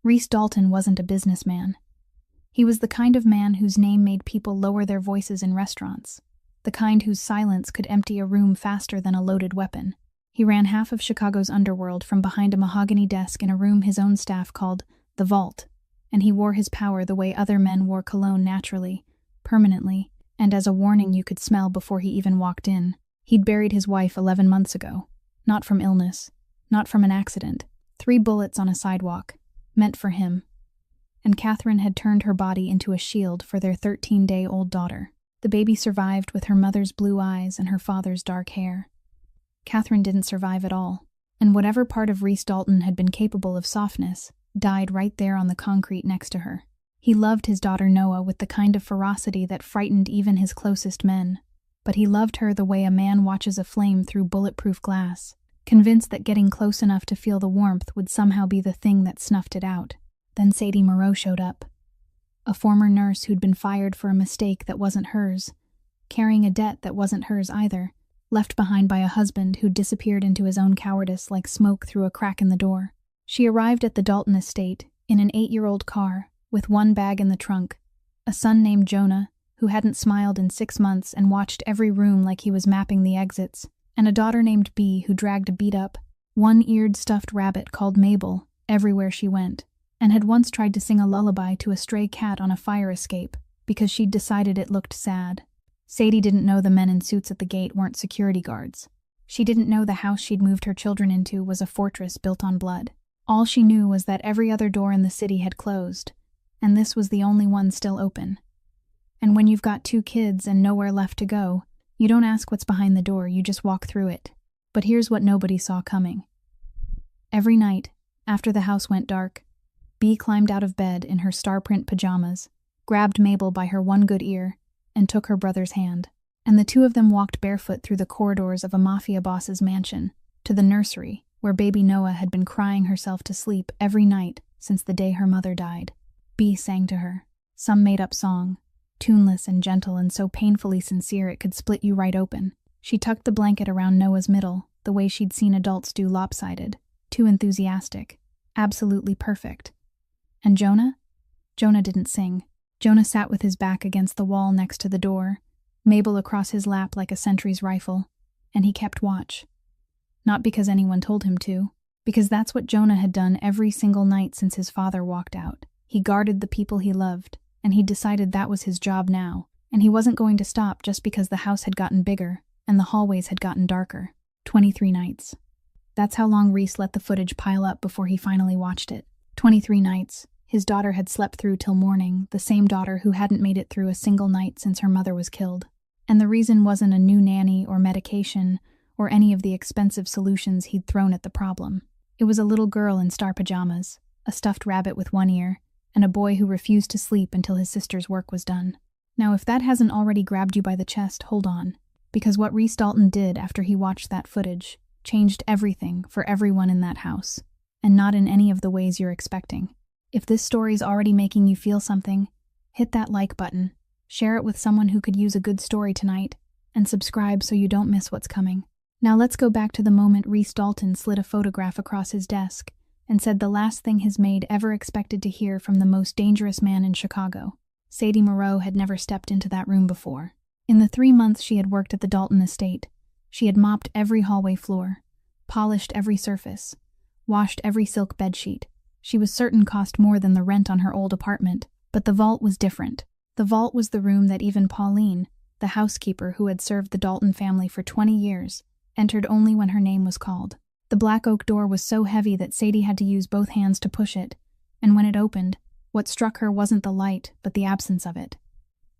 Reese Dalton wasn't a businessman. He was the kind of man whose name made people lower their voices in restaurants, the kind whose silence could empty a room faster than a loaded weapon. He ran half of Chicago's underworld from behind a mahogany desk in a room his own staff called the Vault, and he wore his power the way other men wore cologne, naturally, permanently, and as a warning you could smell before he even walked in. He'd buried his wife 11 months ago, not from illness, not from an accident. 3 bullets on a sidewalk, meant for him. And Catherine had turned her body into a shield for their 13-day-old daughter. The baby survived with her mother's blue eyes and her father's dark hair. Catherine didn't survive at all, and whatever part of Reese Dalton had been capable of softness died right there on the concrete next to her. He loved his daughter Noah with the kind of ferocity that frightened even his closest men, but he loved her the way a man watches a flame through bulletproof glass, convinced that getting close enough to feel the warmth would somehow be the thing that snuffed it out. Then Sadie Moreau showed up, a former nurse who'd been fired for a mistake that wasn't hers, carrying a debt that wasn't hers either, left behind by a husband who'd disappeared into his own cowardice like smoke through a crack in the door. She arrived at the Dalton estate in an 8-year-old car, with 1 bag in the trunk, a son named Jonah, who hadn't smiled in 6 months and watched every room like he was mapping the exits, and a daughter named Bee who dragged a beat-up, 1-eared stuffed rabbit called Mabel everywhere she went, and had once tried to sing a lullaby to a stray cat on a fire escape because she'd decided it looked sad. Sadie didn't know the men in suits at the gate weren't security guards. She didn't know the house she'd moved her children into was a fortress built on blood. All she knew was that every other door in the city had closed, and this was the only one still open. And when you've got 2 kids and nowhere left to go, you don't ask what's behind the door, you just walk through it. But here's what nobody saw coming. Every night, after the house went dark, Bee climbed out of bed in her star-print pajamas, grabbed Mabel by her one good ear, and took her brother's hand. And the 2 of them walked barefoot through the corridors of a Mafia boss's mansion, to the nursery, where baby Noah had been crying herself to sleep every night since the day her mother died. Bee sang to her, some made-up song, tuneless and gentle and so painfully sincere it could split you right open. She tucked the blanket around Noah's middle, the way she'd seen adults do, lopsided, too enthusiastic, absolutely perfect. And Jonah? Jonah didn't sing. Jonah sat with his back against the wall next to the door, Mabel across his lap like a sentry's rifle, and he kept watch. Not because anyone told him to, because that's what Jonah had done every single night since his father walked out. He guarded the people he loved, and he'd decided that was his job now, and he wasn't going to stop just because the house had gotten bigger and the hallways had gotten darker. 23 nights. That's how long Reese let the footage pile up before he finally watched it. 23 nights. His daughter had slept through till morning, the same daughter who hadn't made it through a single night since her mother was killed. And the reason wasn't a new nanny or medication or any of the expensive solutions he'd thrown at the problem. It was a little girl in star pajamas, a stuffed rabbit with 1 ear, and a boy who refused to sleep until his sister's work was done. Now, if that hasn't already grabbed you by the chest, hold on, because what Reese Dalton did after he watched that footage changed everything for everyone in that house, and not in any of the ways you're expecting. If this story's already making you feel something, hit that like button, share it with someone who could use a good story tonight, and subscribe so you don't miss what's coming. Now let's go back to the moment Reese Dalton slid a photograph across his desk and said the last thing his maid ever expected to hear from the most dangerous man in Chicago. Sadie Moreau had never stepped into that room before. In the 3 months she had worked at the Dalton estate, she had mopped every hallway floor, polished every surface, washed every silk bedsheet. She was certain cost more than the rent on her old apartment, but the vault was different. The vault was the room that even Pauline, the housekeeper who had served the Dalton family for 20 years, entered only when her name was called. The black oak door was so heavy that Sadie had to use both hands to push it, and when it opened, what struck her wasn't the light, but the absence of it.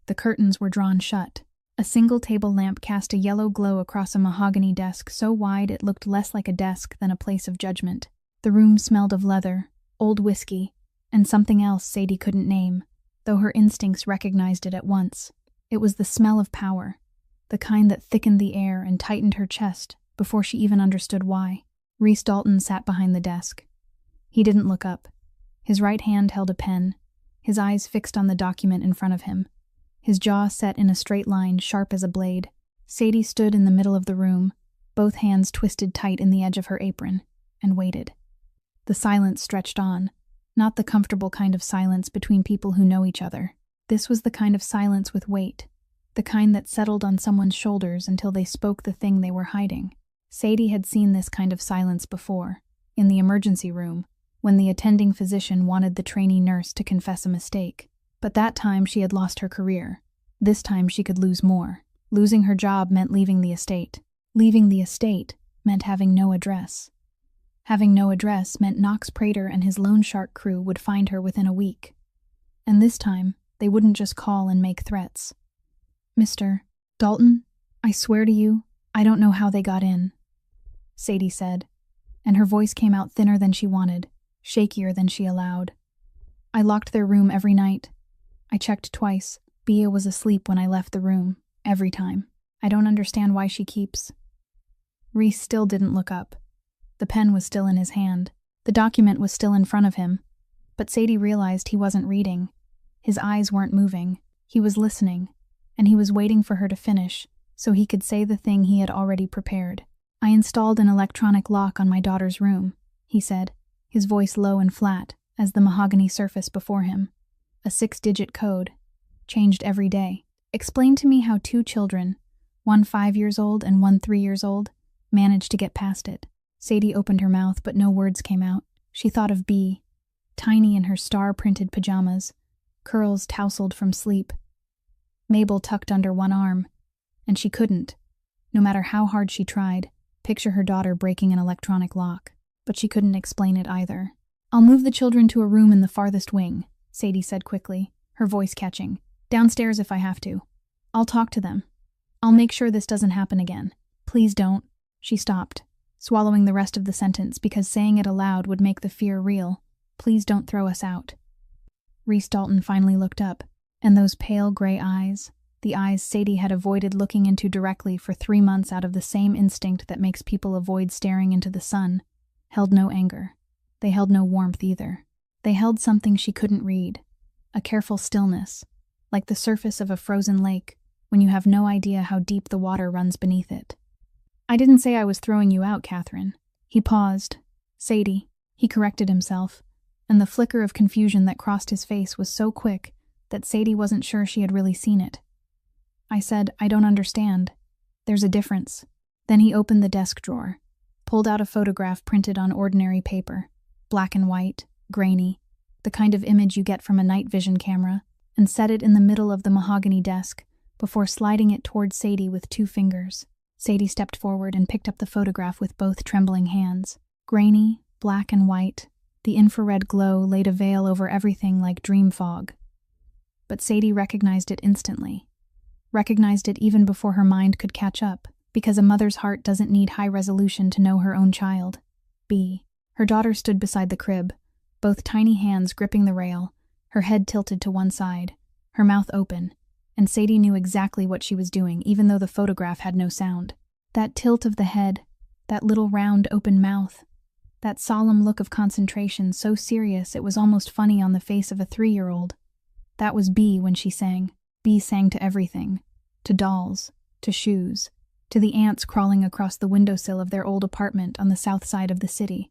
The curtains were drawn shut. A single table lamp cast a yellow glow across a mahogany desk so wide it looked less like a desk than a place of judgment. The room smelled of leather, old whiskey, and something else Sadie couldn't name, though her instincts recognized it at once. It was the smell of power, the kind that thickened the air and tightened her chest before she even understood why. Reese Dalton sat behind the desk. He didn't look up. His right hand held a pen, his eyes fixed on the document in front of him, his jaw set in a straight line sharp as a blade. Sadie stood in the middle of the room, both hands twisted tight in the edge of her apron, and waited. The silence stretched on, Not the comfortable kind of silence between people who know each other. This was the kind of silence with weight, the kind that settled on someone's shoulders until they spoke the thing they were hiding. Sadie had seen this kind of silence before, in the emergency room, when the attending physician wanted the trainee nurse to confess a mistake. But that time she had lost her career. This time she could lose more. Losing her job meant leaving the estate. Leaving the estate meant having no address. Having no address meant Knox Prater and his loan shark crew would find her within a week. And this time, they wouldn't just call and make threats. "Mr. Dalton, I swear to you, I don't know how they got in," Sadie said, and her voice came out thinner than she wanted, shakier than she allowed. "I locked their room every night. I checked twice. Bea was asleep when I left the room, every time. I don't understand why she keeps—" Reese still didn't look up. The pen was still in his hand. The document was still in front of him. But Sadie realized he wasn't reading. His eyes weren't moving. He was listening, and he was waiting for her to finish so he could say the thing he had already prepared. "I installed an electronic lock on my daughter's room," he said, his voice low and flat as the mahogany surface before him. "A 6-digit code, changed every day. Explain to me how 2 children, one 5 years old and one 3 years old, managed to get past it." Sadie opened her mouth, but no words came out. She thought of Bea, tiny in her star-printed pajamas, curls tousled from sleep, Mabel tucked under one arm, and she couldn't, no matter how hard she tried, picture her daughter breaking an electronic lock. But she couldn't explain it either. "I'll move the children to a room in the farthest wing," Sadie said quickly, her voice catching. "Downstairs if I have to. I'll talk to them. I'll make sure this doesn't happen again. Please don't." She stopped, swallowing the rest of the sentence because saying it aloud would make the fear real. "Please don't throw us out." Reese Dalton finally looked up, and those pale gray eyes, the eyes Sadie had avoided looking into directly for 3 months out of the same instinct that makes people avoid staring into the sun, held no anger. They held no warmth either. They held something she couldn't read, a careful stillness, like the surface of a frozen lake when you have no idea how deep the water runs beneath it. "I didn't say I was throwing you out, Catherine." He paused. "Sadie," he corrected himself, and the flicker of confusion that crossed his face was so quick that Sadie wasn't sure she had really seen it. "I said, I don't understand. There's a difference." Then he opened the desk drawer, pulled out a photograph printed on ordinary paper, black and white, grainy, the kind of image you get from a night vision camera, and set it in the middle of the mahogany desk before sliding it toward Sadie with 2 fingers. Sadie stepped forward and picked up the photograph with both trembling hands. Grainy, black and white, the infrared glow laid a veil over everything like dream fog. But Sadie recognized it instantly. Recognized it even before her mind could catch up, because a mother's heart doesn't need high resolution to know her own child. Bea. Her daughter stood beside the crib, both tiny hands gripping the rail, her head tilted to one side, her mouth open, and Sadie knew exactly what she was doing, even though the photograph had no sound. That tilt of the head, that little round open mouth, that solemn look of concentration so serious it was almost funny on the face of a 3-year-old. That was Bea when she sang. Bea sang to everything, to dolls, to shoes, to the ants crawling across the windowsill of their old apartment on the south side of the city.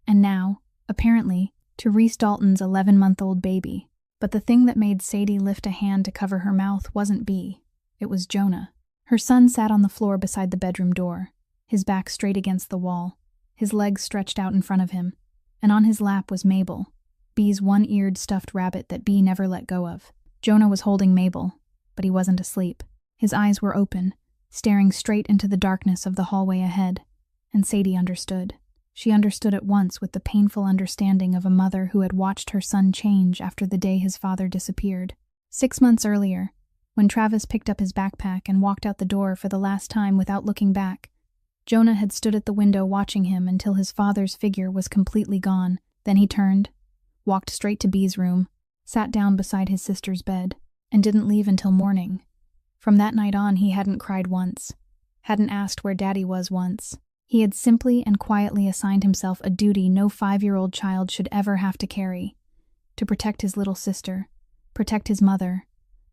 And now, apparently, to Reese Dalton's 11-month-old baby. But the thing that made Sadie lift a hand to cover her mouth wasn't Bea. It was Jonah. Her son sat on the floor beside the bedroom door, his back straight against the wall, his legs stretched out in front of him, and on his lap was Mabel, Bea's one-eared stuffed rabbit that Bea never let go of. Jonah was holding Mabel, but he wasn't asleep. His eyes were open, staring straight into the darkness of the hallway ahead, and Sadie understood. She understood at once with the painful understanding of a mother who had watched her son change after the day his father disappeared. 6 months earlier, when Travis picked up his backpack and walked out the door for the last time without looking back, Jonah had stood at the window watching him until his father's figure was completely gone. Then he turned, walked straight to Bea's room, sat down beside his sister's bed, and didn't leave until morning. From that night on, he hadn't cried once, hadn't asked where Daddy was once. He had simply and quietly assigned himself a duty no 5-year-old child should ever have to carry: to protect his little sister, protect his mother,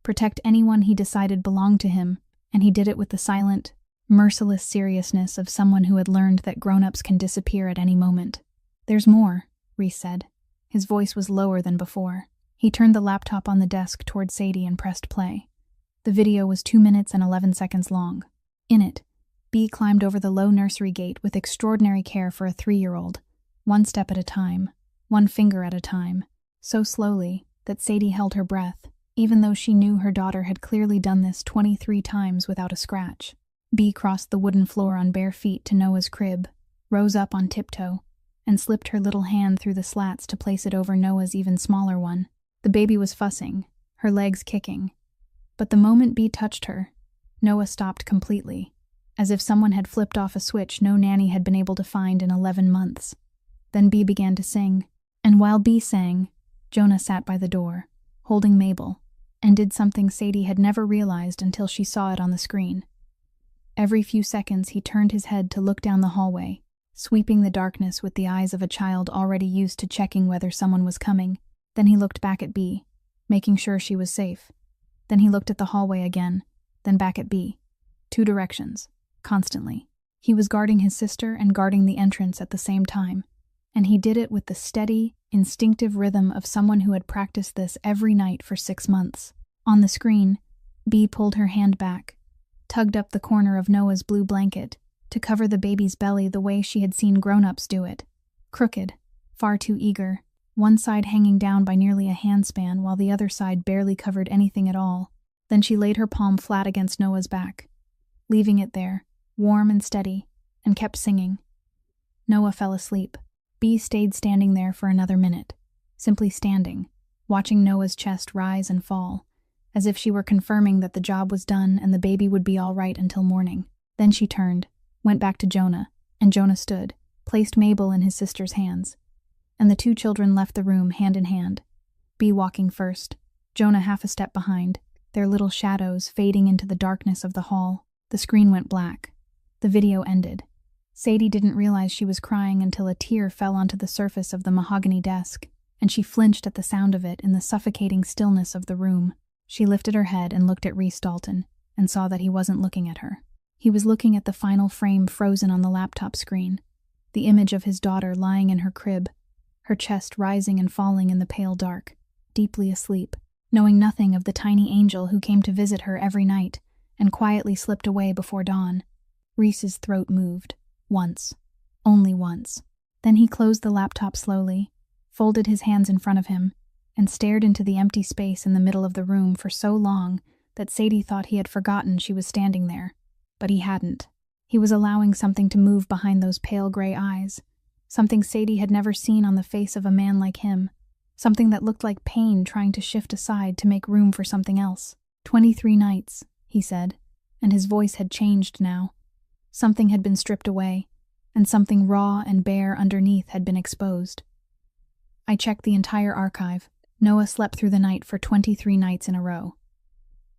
protect anyone he decided belonged to him, and he did it with the silent, merciless seriousness of someone who had learned that grown-ups can disappear at any moment. "There's more," Reese said. His voice was lower than before. He turned the laptop on the desk toward Sadie and pressed play. The video was 2 minutes and 11 seconds long. In it, B climbed over the low nursery gate with extraordinary care for a 3-year-old, one step at a time, one finger at a time, so slowly that Sadie held her breath, even though she knew her daughter had clearly done this 23 times without a scratch. B crossed the wooden floor on bare feet to Noah's crib, rose up on tiptoe, and slipped her little hand through the slats to place it over Noah's even smaller one. The baby was fussing, her legs kicking. But the moment B touched her, Noah stopped completely, as if someone had flipped off a switch no nanny had been able to find in 11 months. Then B began to sing, and while B sang, Jonah sat by the door, holding Mabel, and did something Sadie had never realized until she saw it on the screen. Every few seconds he turned his head to look down the hallway, sweeping the darkness with the eyes of a child already used to checking whether someone was coming. Then he looked back at B, making sure she was safe. Then he looked at the hallway again, then back at B. 2 directions, constantly. He was guarding his sister and guarding the entrance at the same time, and he did it with the steady, instinctive rhythm of someone who had practiced this every night for 6 months. On the screen, B pulled her hand back, tugged up the corner of Noah's blue blanket to cover the baby's belly the way she had seen grown-ups do it. Crooked, far too eager, one side hanging down by nearly a handspan while the other side barely covered anything at all. Then she laid her palm flat against Noah's back, leaving it there, warm and steady, and kept singing. Noah fell asleep. B stayed standing there for another minute, simply standing, watching Noah's chest rise and fall, as if she were confirming that the job was done and the baby would be all right until morning. Then she turned, went back to Jonah, and Jonah stood, placed Mabel in his sister's hands, and the 2 children left the room hand in hand, B walking first, Jonah half a step behind, their little shadows fading into the darkness of the hall. The screen went black. The video ended. Sadie didn't realize she was crying until a tear fell onto the surface of the mahogany desk, and she flinched at the sound of it in the suffocating stillness of the room. She lifted her head and looked at Rhys Dalton, and saw that he wasn't looking at her. He was looking at the final frame frozen on the laptop screen, the image of his daughter lying in her crib, her chest rising and falling in the pale dark, deeply asleep, knowing nothing of the tiny angel who came to visit her every night and quietly slipped away before dawn. Rhys's throat moved. Once. Only once. Then he closed the laptop slowly, folded his hands in front of him, and stared into the empty space in the middle of the room for so long that Sadie thought he had forgotten she was standing there. But he hadn't. He was allowing something to move behind those pale gray eyes, something Sadie had never seen on the face of a man like him, something that looked like pain trying to shift aside to make room for something else. 23 nights, he said, and his voice had changed now. Something had been stripped away, and something raw and bare underneath had been exposed. I checked the entire archive. Noah slept through the night for 23 nights in a row.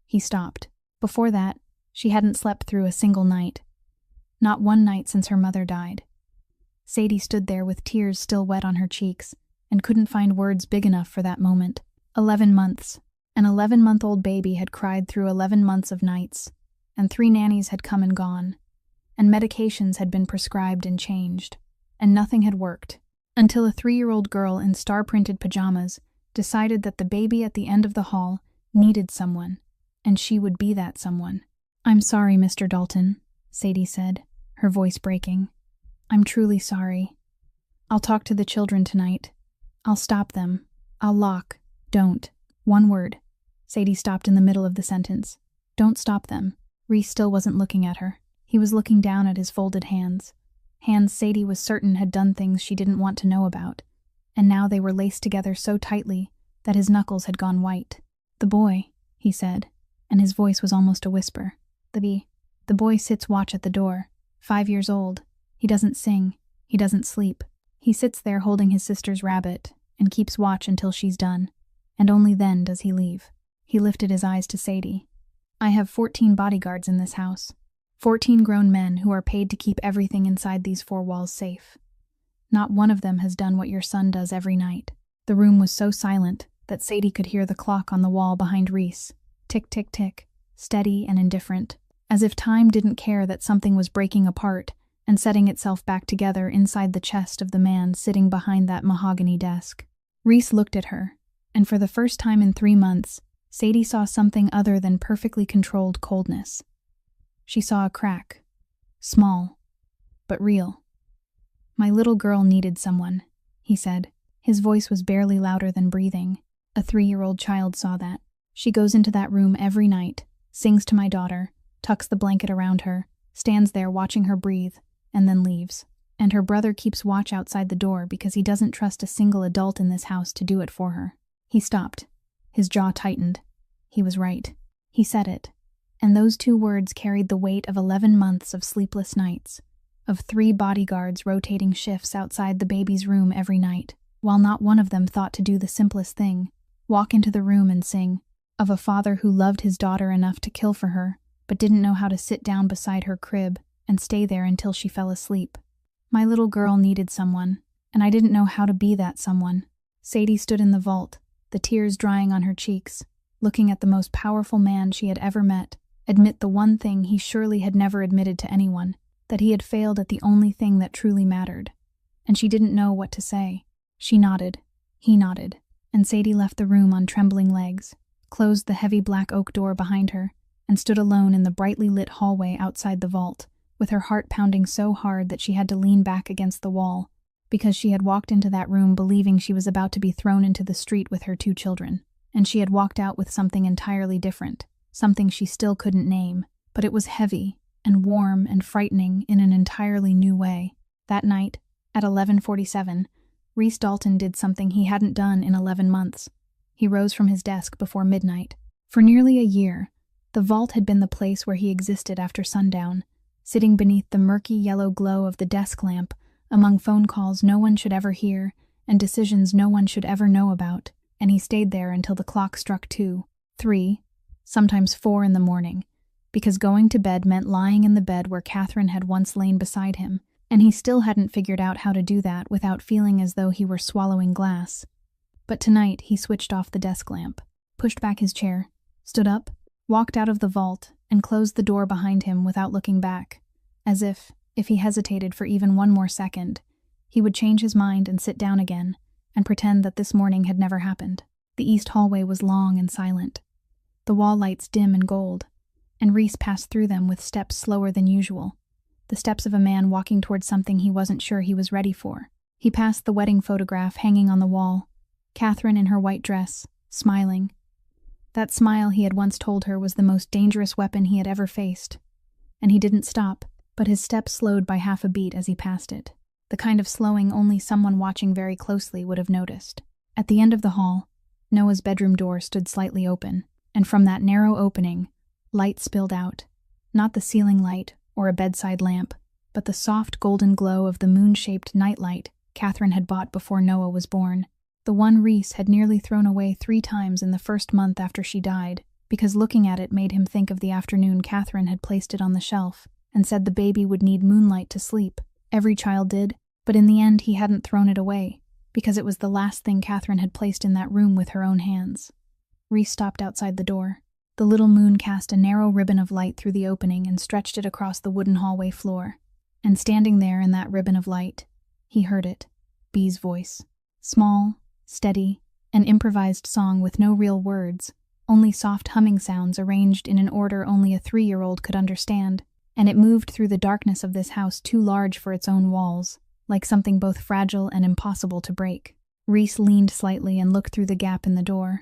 He stopped. Before that, she hadn't slept through a single night. Not one night since her mother died. Sadie stood there with tears still wet on her cheeks, and couldn't find words big enough for that moment. 11 months. An 11-month-old baby had cried through 11 months of nights, and 3 nannies had come and gone, and medications had been prescribed and changed, and nothing had worked, until a 3-year-old girl in star-printed pajamas decided that the baby at the end of the hall needed someone, and she would be that someone. "I'm sorry, Mr. Dalton," Sadie said, her voice breaking. "I'm truly sorry. I'll talk to the children tonight. I'll stop them. I'll lock. Don't. One word." Sadie stopped in the middle of the sentence. "Don't stop them." Rhys still wasn't looking at her. He was looking down at his folded hands. Hands Sadie was certain had done things she didn't want to know about, and now they were laced together so tightly that his knuckles had gone white. "The boy," he said, and his voice was almost a whisper. The boy sits watch at the door, 5 years old. He doesn't sing. He doesn't sleep. He sits there holding his sister's rabbit and keeps watch until she's done, and only then does he leave. He lifted his eyes to Sadie. "I have 14 bodyguards in this house. 14 grown men who are paid to keep everything inside these 4 walls safe. Not one of them has done what your son does every night." The room was so silent that Sadie could hear the clock on the wall behind Rhys. Tick, tick, tick, steady and indifferent, as if time didn't care that something was breaking apart and setting itself back together inside the chest of the man sitting behind that mahogany desk. Reese looked at her, and for the first time in 3 months, Sadie saw something other than perfectly controlled coldness. She saw a crack. Small, but real. "My little girl needed someone," he said. His voice was barely louder than breathing. A 3-year-old child saw that. "She goes into that room every night, sings to my daughter, tucks the blanket around her, stands there watching her breathe, and then leaves. And her brother keeps watch outside the door because he doesn't trust a single adult in this house to do it for her." He stopped. His jaw tightened. He was right. He said it. And those 2 words carried the weight of 11 months of sleepless nights, of 3 bodyguards rotating shifts outside the baby's room every night, while not one of them thought to do the simplest thing, walk into the room and sing, of a father who loved his daughter enough to kill for her, but didn't know how to sit down beside her crib and stay there until she fell asleep. "My little girl needed someone, and I didn't know how to be that someone." Sadie stood in the vault, the tears drying on her cheeks, looking at the most powerful man she had ever met, admit the one thing he surely had never admitted to anyone, that he had failed at the only thing that truly mattered. And she didn't know what to say. She nodded. He nodded. And Sadie left the room on trembling legs, closed the heavy black oak door behind her, and stood alone in the brightly lit hallway outside the vault, with her heart pounding so hard that she had to lean back against the wall, because she had walked into that room believing she was about to be thrown into the street with her 2 children, and she had walked out with something entirely different, something she still couldn't name, but it was heavy and warm and frightening in an entirely new way. That night, at 11:47, Reese Dalton did something he hadn't done in 11 months. He rose from his desk before midnight. For nearly a year, the vault had been the place where he existed after sundown, sitting beneath the murky yellow glow of the desk lamp, among phone calls no one should ever hear and decisions no one should ever know about, and he stayed there until the clock struck 2, 3, sometimes 4 in the morning, because going to bed meant lying in the bed where Catherine had once lain beside him, and he still hadn't figured out how to do that without feeling as though he were swallowing glass. But tonight he switched off the desk lamp, pushed back his chair, stood up, walked out of the vault, and closed the door behind him without looking back, as if he hesitated for even one more second, he would change his mind and sit down again, and pretend that this morning had never happened. The east hallway was long and silent, the wall lights dim and gold, and Reese passed through them with steps slower than usual, the steps of a man walking towards something he wasn't sure he was ready for. He passed the wedding photograph hanging on the wall, Catherine in her white dress, smiling. That smile he had once told her was the most dangerous weapon he had ever faced. And he didn't stop, but his steps slowed by half a beat as he passed it, the kind of slowing only someone watching very closely would have noticed. At the end of the hall, Noah's bedroom door stood slightly open, and from that narrow opening, light spilled out, not the ceiling light or a bedside lamp, but the soft golden glow of the moon-shaped nightlight Catherine had bought before Noah was born, the one Reese had nearly thrown away 3 times in the first month after she died, because looking at it made him think of the afternoon Catherine had placed it on the shelf and said the baby would need moonlight to sleep. Every child did, but in the end he hadn't thrown it away, because it was the last thing Catherine had placed in that room with her own hands. Reese stopped outside the door. The little moon cast a narrow ribbon of light through the opening and stretched it across the wooden hallway floor. And standing there in that ribbon of light, he heard it, Bee's voice. Small, steady, an improvised song with no real words, only soft humming sounds arranged in an order only a 3-year-old could understand, and it moved through the darkness of this house too large for its own walls, like something both fragile and impossible to break. Reese leaned slightly and looked through the gap in the door.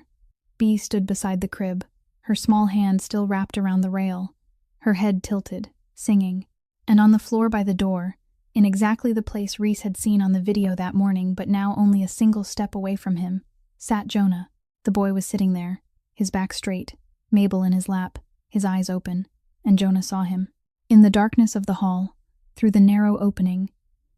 Bee stood beside the crib, her small hand still wrapped around the rail, her head tilted, singing. And on the floor by the door, in exactly the place Reese had seen on the video that morning but now only a single step away from him, sat Jonah. The boy was sitting there, his back straight, Mabel in his lap, his eyes open, and Jonah saw him. In the darkness of the hall, through the narrow opening,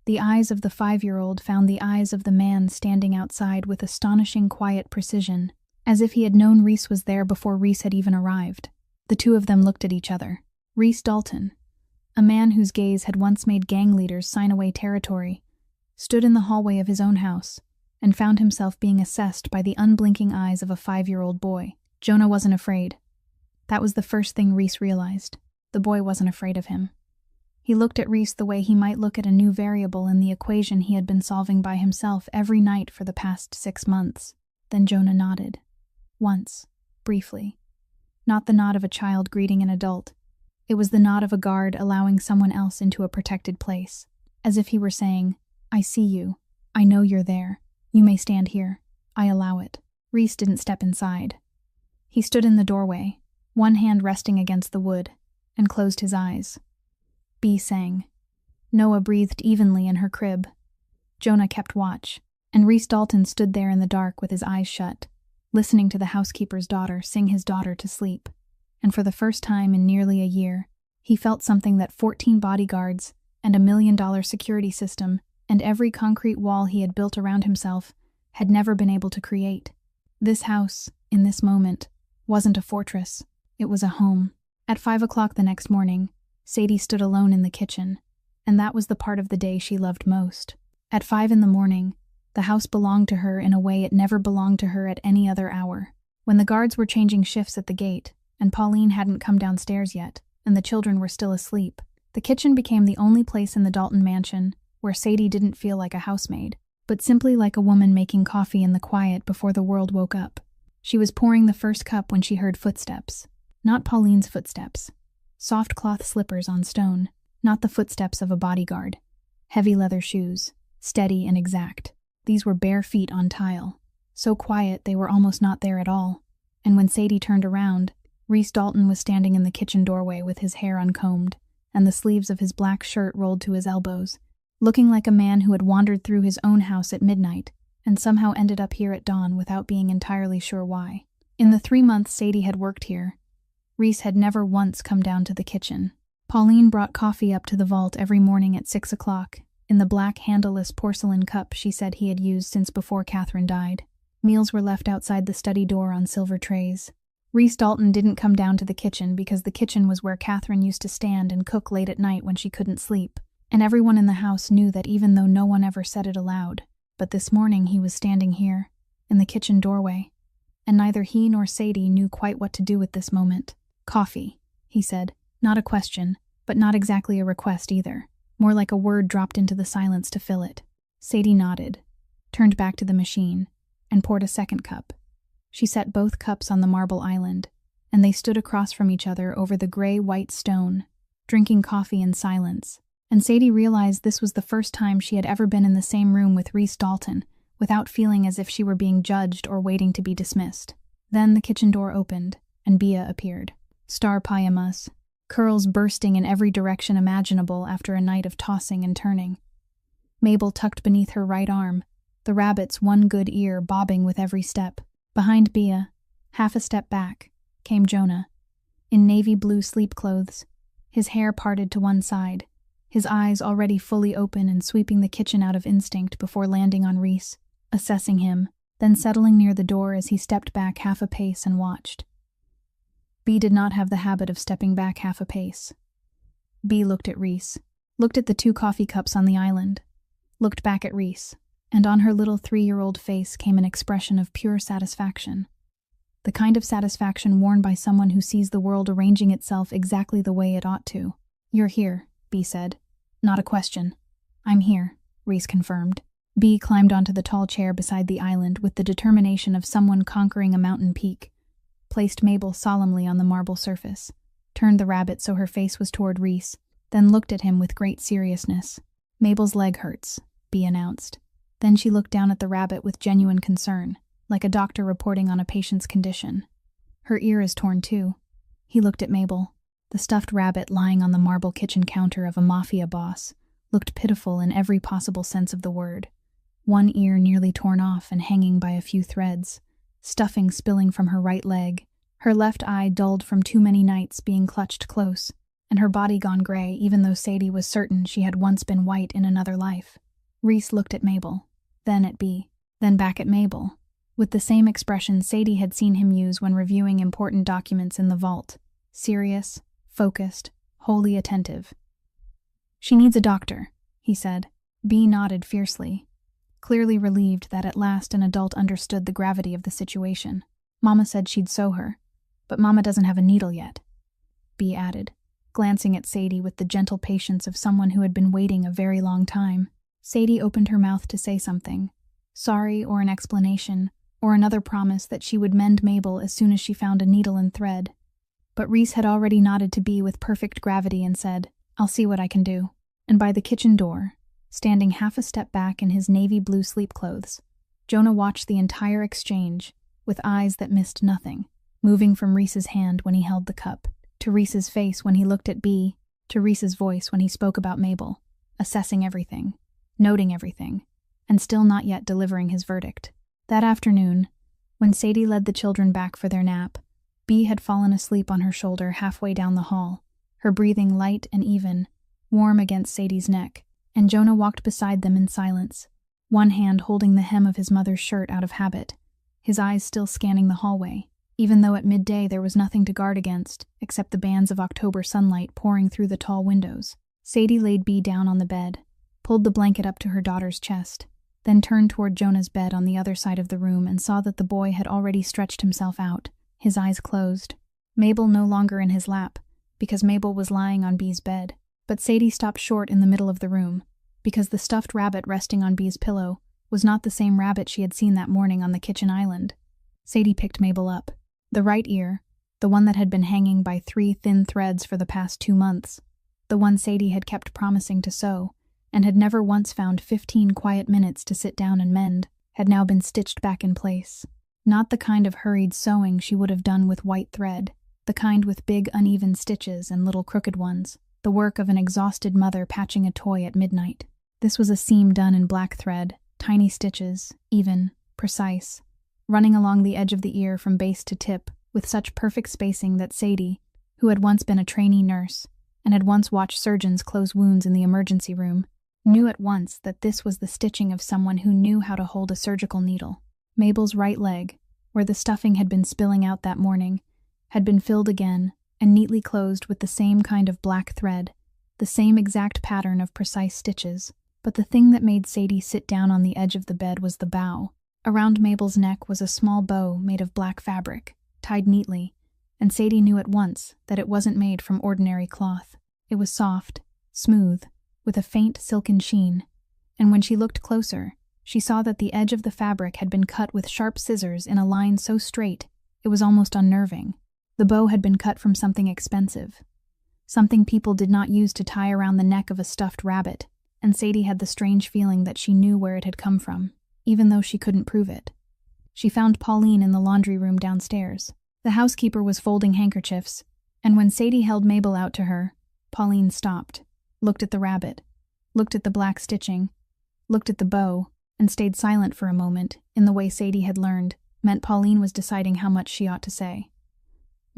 the eyes of the 5-year-old found the eyes of the man standing outside with astonishing quiet precision, as if he had known Reese was there before Reese had even arrived. The 2 of them looked at each other. Reese Dalton, a man whose gaze had once made gang leaders sign away territory, stood in the hallway of his own house and found himself being assessed by the unblinking eyes of a 5-year-old boy. Jonah wasn't afraid. That was the first thing Reese realized. The boy wasn't afraid of him. He looked at Reese the way he might look at a new variable in the equation he had been solving by himself every night for the past 6 months. Then Jonah nodded. Once, briefly. Not the nod of a child greeting an adult. It was the nod of a guard allowing someone else into a protected place, as if he were saying, I see you. I know you're there. You may stand here. I allow it. Reese didn't step inside. He stood in the doorway, one hand resting against the wood, and closed his eyes. Bee sang. Noah breathed evenly in her crib. Jonah kept watch, and Reese Dalton stood there in the dark with his eyes shut, listening to the housekeeper's daughter sing his daughter to sleep. And for the first time in nearly a year, he felt something that 14 bodyguards and $1 million security system and every concrete wall he had built around himself had never been able to create. This house, in this moment, wasn't a fortress. It was a home. At 5 o'clock the next morning, Sadie stood alone in the kitchen, and that was the part of the day she loved most. At 5 in the morning, the house belonged to her in a way it never belonged to her at any other hour. When the guards were changing shifts at the gate, and Pauline hadn't come downstairs yet, and the children were still asleep, the kitchen became the only place in the Dalton mansion where Sadie didn't feel like a housemaid, but simply like a woman making coffee in the quiet before the world woke up. She was pouring the first cup when she heard footsteps. Not Pauline's footsteps. Soft cloth slippers on stone. Not the footsteps of a bodyguard. Heavy leather shoes. Steady and exact. These were bare feet on tile. So quiet they were almost not there at all. And when Sadie turned around, Reese Dalton was standing in the kitchen doorway with his hair uncombed, and the sleeves of his black shirt rolled to his elbows, looking like a man who had wandered through his own house at midnight and somehow ended up here at dawn without being entirely sure why. In the 3 months Sadie had worked here, Reese had never once come down to the kitchen. Pauline brought coffee up to the vault every morning at 6 o'clock, in the black handleless porcelain cup she said he had used since before Catherine died. Meals were left outside the study door on silver trays. Reese Dalton didn't come down to the kitchen because the kitchen was where Catherine used to stand and cook late at night when she couldn't sleep, and everyone in the house knew that even though no one ever said it aloud. But this morning he was standing here, in the kitchen doorway, and neither he nor Sadie knew quite what to do with this moment. Coffee, he said. Not a question, but not exactly a request either. More like a word dropped into the silence to fill it. Sadie nodded, turned back to the machine, and poured a second cup. She set both cups on the marble island, and they stood across from each other over the gray-white stone, drinking coffee in silence. And Sadie realized this was the first time she had ever been in the same room with Reese Dalton, without feeling as if she were being judged or waiting to be dismissed. Then the kitchen door opened, and Bia appeared. Star pajamas, curls bursting in every direction imaginable after a night of tossing and turning. Mabel tucked beneath her right arm, the rabbit's one good ear bobbing with every step. Behind Bia, half a step back, came Jonah, in navy blue sleep clothes, his hair parted to one side, his eyes already fully open and sweeping the kitchen out of instinct before landing on Reese, assessing him, then settling near the door as he stepped back half a pace and watched. Bea did not have the habit of stepping back half a pace. Bea looked at Reese, looked at the 2 coffee cups on the island, looked back at Reese, and on her little 3-year-old face came an expression of pure satisfaction. The kind of satisfaction worn by someone who sees the world arranging itself exactly the way it ought to. You're here, Bea said. Not a question. I'm here, Reese confirmed. Bea climbed onto the tall chair beside the island with the determination of someone conquering a mountain peak, placed Mabel solemnly on the marble surface, turned the rabbit so her face was toward Reese, then looked at him with great seriousness. Mabel's leg hurts, Bea announced. Then she looked down at the rabbit with genuine concern, like a doctor reporting on a patient's condition. Her ear is torn too. He looked at Mabel. The stuffed rabbit lying on the marble kitchen counter of a Mafia boss looked pitiful in every possible sense of the word. One ear nearly torn off and hanging by a few threads, stuffing spilling from her right leg, her left eye dulled from too many nights being clutched close, and her body gone gray even though Sadie was certain she had once been white in another life. Reese looked at Mabel, then at Bea, then back at Mabel, with the same expression Sadie had seen him use when reviewing important documents in the vault. Serious, focused, wholly attentive. She needs a doctor, he said. Bea nodded fiercely, clearly relieved that at last an adult understood the gravity of the situation. Mama said she'd sew her, but Mama doesn't have a needle yet, Bea added. glancing at Sadie with the gentle patience of someone who had been waiting a very long time. Sadie opened her mouth to say something. Sorry, or an explanation, or another promise that she would mend Mabel as soon as she found a needle and thread. But Reese had already nodded to Bea with perfect gravity and said, I'll see what I can do. And by the kitchen door, standing half a step back in his navy blue sleep clothes, Jonah watched the entire exchange with eyes that missed nothing, moving from Reese's hand when he held the cup, to Reese's face when he looked at Bea, to Reese's voice when he spoke about Mabel, assessing everything, noting everything, and still not yet delivering his verdict. That afternoon, when Sadie led the children back for their nap, Bea had fallen asleep on her shoulder halfway down the hall, her breathing light and even, warm against Sadie's neck, and Jonah walked beside them in silence, one hand holding the hem of his mother's shirt out of habit, his eyes still scanning the hallway, even though at midday there was nothing to guard against except the bands of October sunlight pouring through the tall windows. Sadie laid Bea down on the bed, pulled the blanket up to her daughter's chest, then turned toward Jonah's bed on the other side of the room and saw that the boy had already stretched himself out, his eyes closed. Mabel no longer in his lap, because Mabel was lying on Bea's bed, but Sadie stopped short in the middle of the room, because the stuffed rabbit resting on Bea's pillow was not the same rabbit she had seen that morning on the kitchen island. Sadie picked Mabel up. The right ear, the one that had been hanging by 3 thin threads for the past 2 months, the one Sadie had kept promising to sew, and had never once found 15 quiet minutes to sit down and mend, had now been stitched back in place. Not the kind of hurried sewing she would have done with white thread, the kind with big uneven stitches and little crooked ones, the work of an exhausted mother patching a toy at midnight. This was a seam done in black thread, tiny stitches, even, precise, running along the edge of the ear from base to tip with such perfect spacing that Sadie, who had once been a trainee nurse and had once watched surgeons close wounds in the emergency room, knew at once that this was the stitching of someone who knew how to hold a surgical needle. Mabel's right leg, where the stuffing had been spilling out that morning, had been filled again and neatly closed with the same kind of black thread, the same exact pattern of precise stitches. But the thing that made Sadie sit down on the edge of the bed was the bow. Around Mabel's neck was a small bow made of black fabric, tied neatly, and Sadie knew at once that it wasn't made from ordinary cloth. It was soft, smooth, with a faint silken sheen, and when she looked closer, she saw that the edge of the fabric had been cut with sharp scissors in a line so straight it was almost unnerving. The bow had been cut from something expensive, something people did not use to tie around the neck of a stuffed rabbit, and Sadie had the strange feeling that she knew where it had come from, even though she couldn't prove it. She found Pauline in the laundry room downstairs. The housekeeper was folding handkerchiefs, and when Sadie held Mabel out to her, Pauline stopped, looked at the rabbit, looked at the black stitching, looked at the bow, and stayed silent for a moment, in the way Sadie had learned, meant Pauline was deciding how much she ought to say.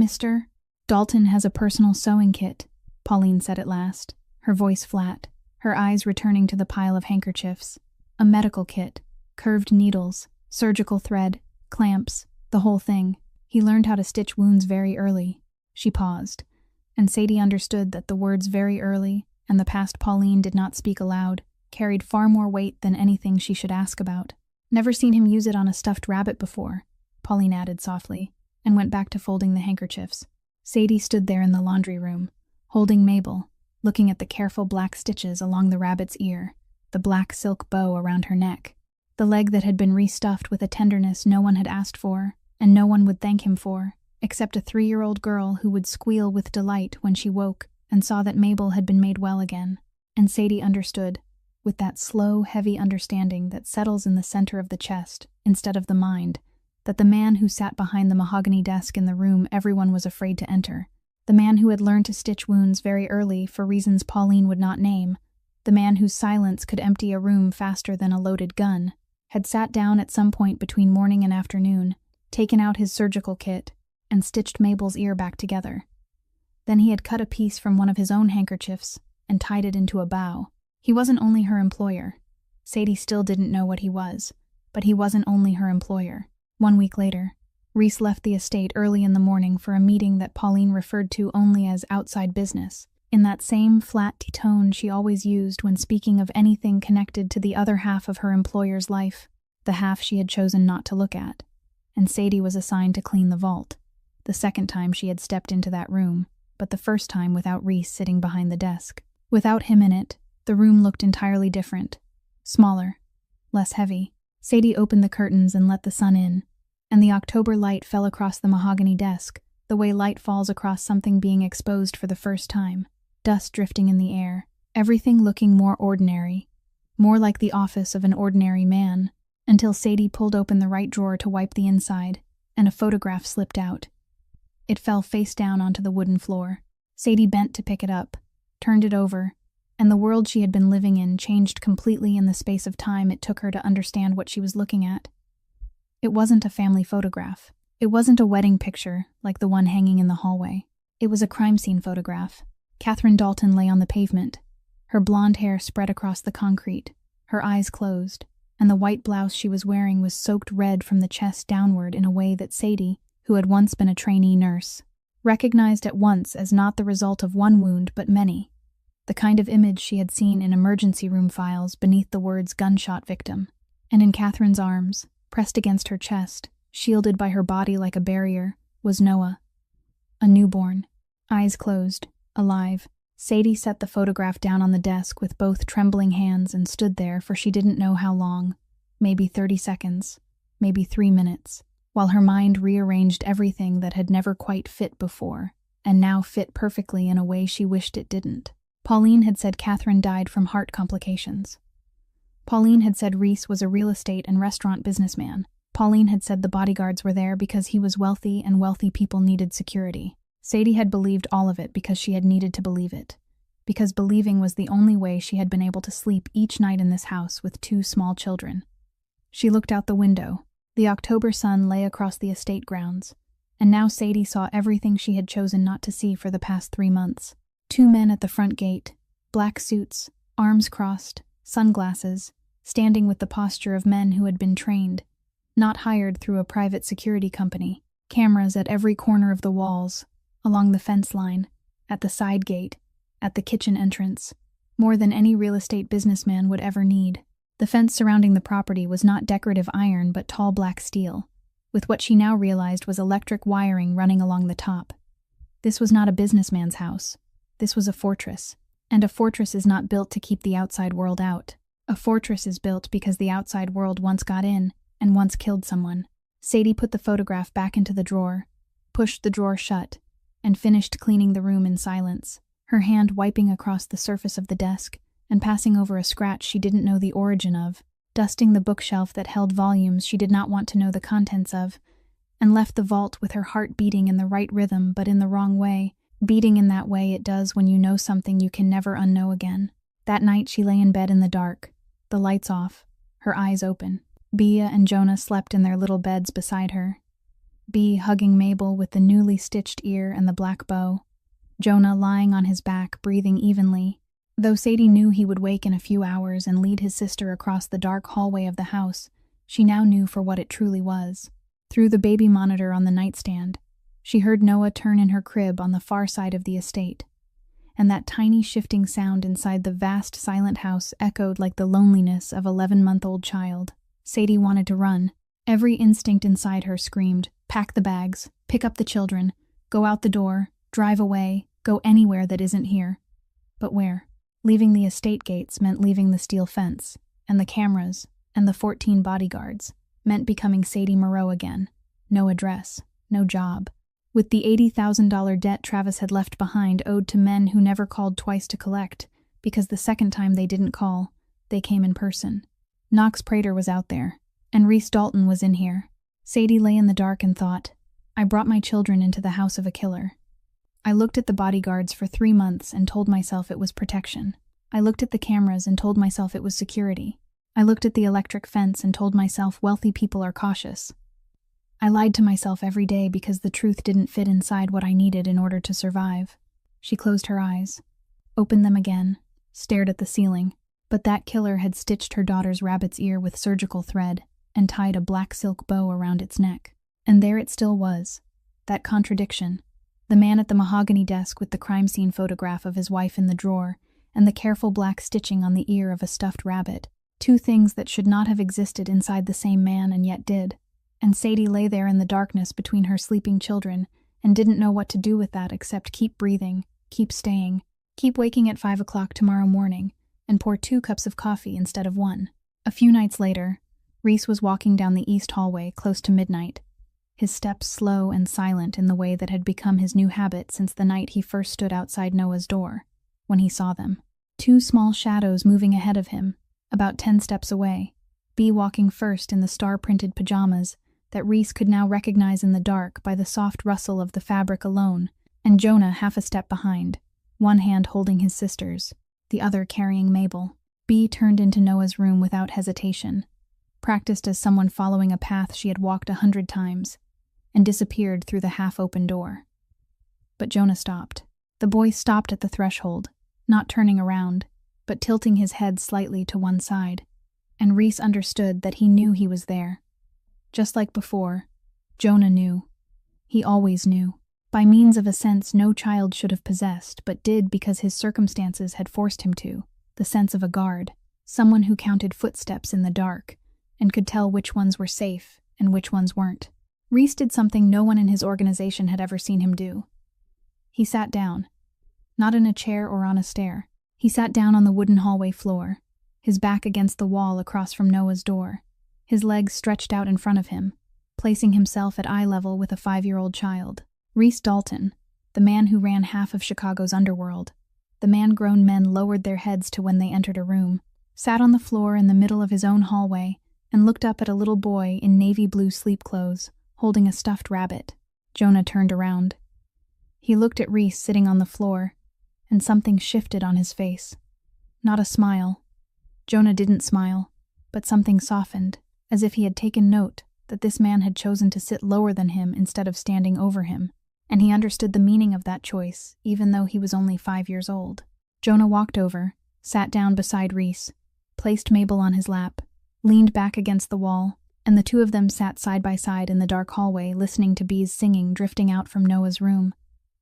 "Mr. Dalton has a personal sewing kit," Pauline said at last, her voice flat, her eyes returning to the pile of handkerchiefs. "A medical kit, curved needles, surgical thread, clamps, the whole thing. He learned how to stitch wounds very early." She paused, and Sadie understood that the words "very early" and the past Pauline did not speak aloud carried far more weight than anything she should ask about. "Never seen him use it on a stuffed rabbit before," Pauline added softly, and went back to folding the handkerchiefs. Sadie stood there in the laundry room, holding Mabel, looking at the careful black stitches along the rabbit's ear, the black silk bow around her neck, the leg that had been restuffed with a tenderness no one had asked for, and no one would thank him for, except a 3-year-old girl who would squeal with delight when she woke and saw that Mabel had been made well again. And Sadie understood, with that slow, heavy understanding that settles in the center of the chest instead of the mind, that the man who sat behind the mahogany desk in the room everyone was afraid to enter, the man who had learned to stitch wounds very early for reasons Pauline would not name, the man whose silence could empty a room faster than a loaded gun, had sat down at some point between morning and afternoon, taken out his surgical kit, and stitched Mabel's ear back together. Then he had cut a piece from one of his own handkerchiefs and tied it into a bow. He wasn't only her employer. Sadie still didn't know what he was, but he wasn't only her employer. 1 week later, Reese left the estate early in the morning for a meeting that Pauline referred to only as outside business, in that same flat tone she always used when speaking of anything connected to the other half of her employer's life, the half she had chosen not to look at. And Sadie was assigned to clean the vault, the second time she had stepped into that room, but the first time without Reese sitting behind the desk. Without him in it, the room looked entirely different. Smaller. Less heavy. Sadie opened the curtains and let the sun in, and the October light fell across the mahogany desk, the way light falls across something being exposed for the first time. Dust drifting in the air. Everything looking more ordinary. More like the office of an ordinary man, until Sadie pulled open the right drawer to wipe the inside, and a photograph slipped out. It fell face down onto the wooden floor. Sadie bent to pick it up, turned it over, and the world she had been living in changed completely in the space of time it took her to understand what she was looking at. It wasn't a family photograph. It wasn't a wedding picture like the one hanging in the hallway. It was a crime scene photograph. Catherine Dalton lay on the pavement, her blonde hair spread across the concrete, her eyes closed, and the white blouse she was wearing was soaked red from the chest downward in a way that Sadie, who had once been a trainee nurse, recognized at once as not the result of one wound but many, the kind of image she had seen in emergency room files beneath the words gunshot victim. And in Catherine's arms, pressed against her chest, shielded by her body like a barrier, was Noah, a newborn, eyes closed, alive. Sadie set the photograph down on the desk with both trembling hands and stood there for she didn't know how long, maybe 30 seconds, maybe 3 minutes, while her mind rearranged everything that had never quite fit before, and now fit perfectly in a way she wished it didn't. Pauline had said Catherine died from heart complications. Pauline had said Reese was a real estate and restaurant businessman. Pauline had said the bodyguards were there because he was wealthy and wealthy people needed security. Sadie had believed all of it because she had needed to believe it. Because believing was the only way she had been able to sleep each night in this house with 2 small children. She looked out the window. The October sun lay across the estate grounds, and now Sadie saw everything she had chosen not to see for the past 3 months. 2 men at the front gate, black suits, arms crossed, sunglasses, standing with the posture of men who had been trained, not hired through a private security company. Cameras at every corner of the walls, along the fence line, at the side gate, at the kitchen entrance, more than any real estate businessman would ever need. The fence surrounding the property was not decorative iron but tall black steel, with what she now realized was electric wiring running along the top. This was not a businessman's house. This was a fortress, and a fortress is not built to keep the outside world out. A fortress is built because the outside world once got in and once killed someone. Sadie put the photograph back into the drawer, pushed the drawer shut, and finished cleaning the room in silence, her hand wiping across the surface of the desk and passing over a scratch she didn't know the origin of, dusting the bookshelf that held volumes she did not want to know the contents of, and left the vault with her heart beating in the right rhythm but in the wrong way, beating in that way it does when you know something you can never unknow again. That night she lay in bed in the dark, the lights off, her eyes open. Bea and Jonah slept in their little beds beside her. Bea hugging Mabel with the newly stitched ear and the black bow. Jonah lying on his back, breathing evenly. Though Sadie knew he would wake in a few hours and lead his sister across the dark hallway of the house, she now knew for what it truly was. Through the baby monitor on the nightstand, she heard Noah turn in her crib on the far side of the estate, and that tiny shifting sound inside the vast silent house echoed like the loneliness of 11-month-old child. Sadie wanted to run. Every instinct inside her screamed, pack the bags, pick up the children, go out the door, drive away, go anywhere that isn't here. But where? Leaving the estate gates meant leaving the steel fence, and the cameras, and the 14 bodyguards, meant becoming Sadie Moreau again. No address, no job. With the $80,000 debt Travis had left behind owed to men who never called twice to collect, because the second time they didn't call, they came in person. Knox Prater was out there, and Reese Dalton was in here. Sadie lay in the dark and thought, I brought my children into the house of a killer. I looked at the bodyguards for 3 months and told myself it was protection. I looked at the cameras and told myself it was security. I looked at the electric fence and told myself wealthy people are cautious. I lied to myself every day because the truth didn't fit inside what I needed in order to survive. She closed her eyes, opened them again, stared at the ceiling, but that killer had stitched her daughter's rabbit's ear with surgical thread and tied a black silk bow around its neck. And there it still was, that contradiction. The man at the mahogany desk with the crime scene photograph of his wife in the drawer and the careful black stitching on the ear of a stuffed rabbit. 2 things that should not have existed inside the same man and yet did. And Sadie lay there in the darkness between her sleeping children and didn't know what to do with that except keep breathing, keep staying, keep waking at 5 o'clock tomorrow morning, and pour 2 cups of coffee instead of 1. A few nights later, Reese was walking down the east hallway close to midnight, his steps slow and silent in the way that had become his new habit since the night he first stood outside Noah's door, when he saw them. 2 small shadows moving ahead of him, about 10 steps away, Bee walking first in the star-printed pajamas that Reese could now recognize in the dark by the soft rustle of the fabric alone, and Jonah half a step behind, one hand holding his sister's, the other carrying Mabel. Bee turned into Noah's room without hesitation, practiced as someone following a path she had walked 100 times, and disappeared through the half-open door. But Jonah stopped. The boy stopped at the threshold, not turning around, but tilting his head slightly to one side, and Reese understood that he knew he was there. Just like before, Jonah knew. He always knew, by means of a sense no child should have possessed, but did because his circumstances had forced him to, the sense of a guard, someone who counted footsteps in the dark, and could tell which ones were safe and which ones weren't. Reese did something no one in his organization had ever seen him do. He sat down, not in a chair or on a stair. He sat down on the wooden hallway floor, his back against the wall across from Noah's door, his legs stretched out in front of him, placing himself at eye level with a 5-year-old child. Reese Dalton, the man who ran half of Chicago's underworld, the man grown men lowered their heads to when they entered a room, sat on the floor in the middle of his own hallway and looked up at a little boy in navy blue sleep clothes, holding a stuffed rabbit. Jonah turned around. He looked at Reese sitting on the floor, and something shifted on his face. Not a smile. Jonah didn't smile, but something softened, as if he had taken note that this man had chosen to sit lower than him instead of standing over him, and he understood the meaning of that choice, even though he was only 5 years old. Jonah walked over, sat down beside Reese, placed Mabel on his lap, leaned back against the wall, and the 2 of them sat side by side in the dark hallway listening to bees singing drifting out from Noah's room,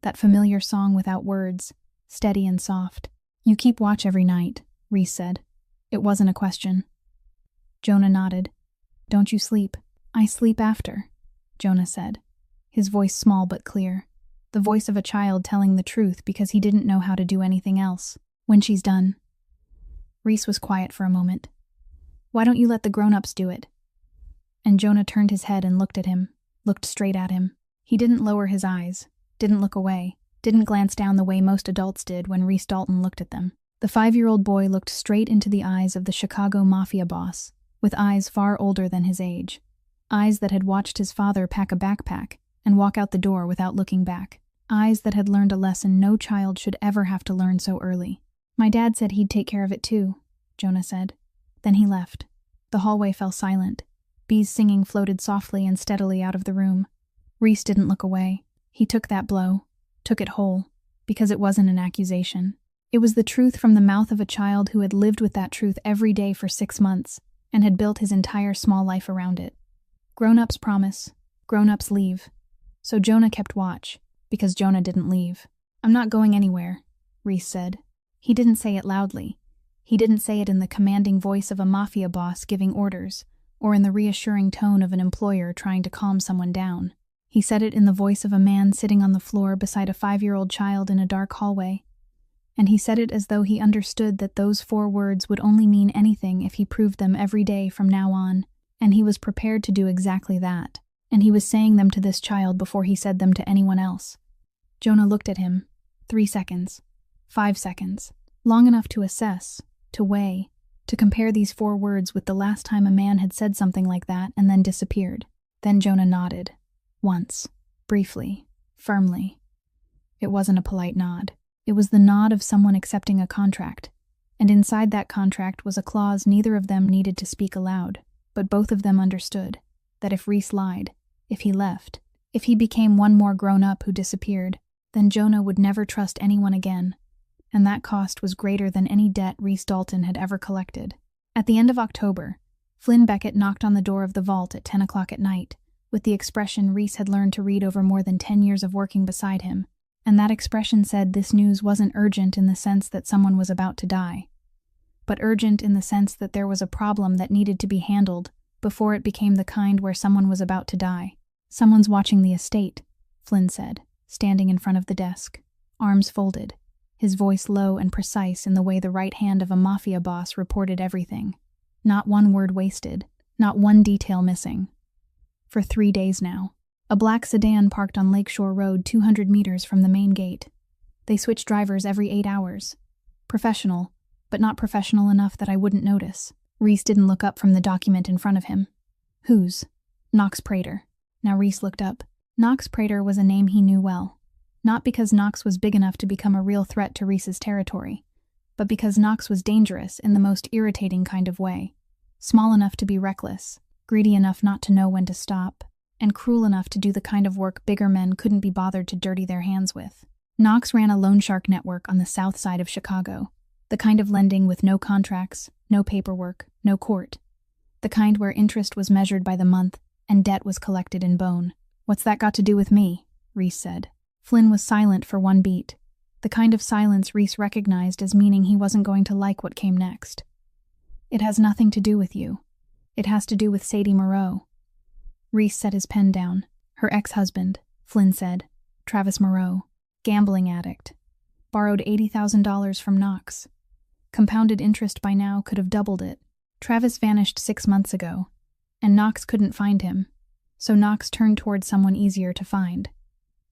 that familiar song without words, steady and soft. "You keep watch every night," Reese said. It wasn't a question. Jonah nodded. "Don't you sleep?" "I sleep after," Jonah said, his voice small but clear, the voice of a child telling the truth because he didn't know how to do anything else. "When she's done." Reese was quiet for a moment. "Why don't you let the grown-ups do it?" And Jonah turned his head and looked at him, looked straight at him. He didn't lower his eyes, didn't look away, didn't glance down the way most adults did when Reese Dalton looked at them. The 5-year-old boy looked straight into the eyes of the Chicago Mafia boss, with eyes far older than his age. Eyes that had watched his father pack a backpack and walk out the door without looking back. Eyes that had learned a lesson no child should ever have to learn so early. "My dad said he'd take care of it too," Jonah said. Then he left. The hallway fell silent. Bees singing floated softly and steadily out of the room. Reese didn't look away. He took that blow, took it whole, because it wasn't an accusation. It was the truth from the mouth of a child who had lived with that truth every day for 6 months and had built his entire small life around it. Grown-ups promise, grown-ups leave. So Jonah kept watch, because Jonah didn't leave. "I'm not going anywhere," Reese said. He didn't say it loudly. He didn't say it in the commanding voice of a mafia boss giving orders, or in the reassuring tone of an employer trying to calm someone down. He said it in the voice of a man sitting on the floor beside a 5-year-old child in a dark hallway. And he said it as though he understood that those 4 words would only mean anything if he proved them every day from now on, and he was prepared to do exactly that. And he was saying them to this child before he said them to anyone else. Jonah looked at him. 3 seconds. 5 seconds. Long enough to assess, to weigh, to compare these 4 words with the last time a man had said something like that and then disappeared. Then Jonah nodded. Once. Briefly. Firmly. It wasn't a polite nod. It was the nod of someone accepting a contract. And inside that contract was a clause neither of them needed to speak aloud, but both of them understood that if Reese lied, if he left, if he became one more grown-up who disappeared, then Jonah would never trust anyone again, and that cost was greater than any debt Reese Dalton had ever collected. At the end of October, Flynn Beckett knocked on the door of the vault at 10 o'clock at night, with the expression Reese had learned to read over more than 10 years of working beside him, and that expression said this news wasn't urgent in the sense that someone was about to die, but urgent in the sense that there was a problem that needed to be handled before it became the kind where someone was about to die. "Someone's watching the estate," Flynn said. standing in front of the desk, arms folded, his voice low and precise in the way the right hand of a Mafia boss reported everything. Not one word wasted, not one detail missing. For 3 days now, a black sedan parked on Lakeshore Road 200 meters from the main gate. They switch drivers every 8 hours. Professional, but not professional enough that I wouldn't notice. Reese didn't look up from the document in front of him. Whose? Knox Prater. Now Reese looked up. Knox Prater was a name he knew well. Not because Knox was big enough to become a real threat to Reese's territory, but because Knox was dangerous in the most irritating kind of way. Small enough to be reckless, greedy enough not to know when to stop, and cruel enough to do the kind of work bigger men couldn't be bothered to dirty their hands with. Knox ran a loan shark network on the south side of Chicago, the kind of lending with no contracts, no paperwork, no court. The kind where interest was measured by the month and debt was collected in bone. "What's that got to do with me?" Reese said. Flynn was silent for one beat, the kind of silence Reese recognized as meaning he wasn't going to like what came next. "It has nothing to do with you. It has to do with Sadie Moreau." Reese set his pen down. "Her ex-husband," Flynn said. "Travis Moreau. Gambling addict. Borrowed $80,000 from Knox. Compounded interest by now could have doubled it. Travis vanished 6 months ago, and Knox couldn't find him, so Knox turned toward someone easier to find."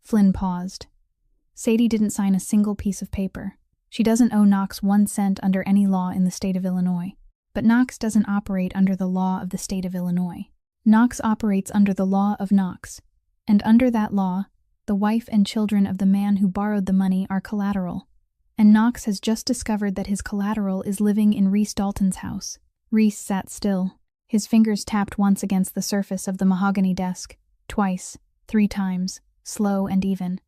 Flynn paused. "Sadie didn't sign a single piece of paper. She doesn't owe Knox 1 cent under any law in the state of Illinois. But Knox doesn't operate under the law of the state of Illinois. Knox operates under the law of Knox, and under that law, the wife and children of the man who borrowed the money are collateral. And Knox has just discovered that his collateral is living in Reese Dalton's house." Reese sat still. His fingers tapped once against the surface of the mahogany desk, twice, 3 times, slow and even.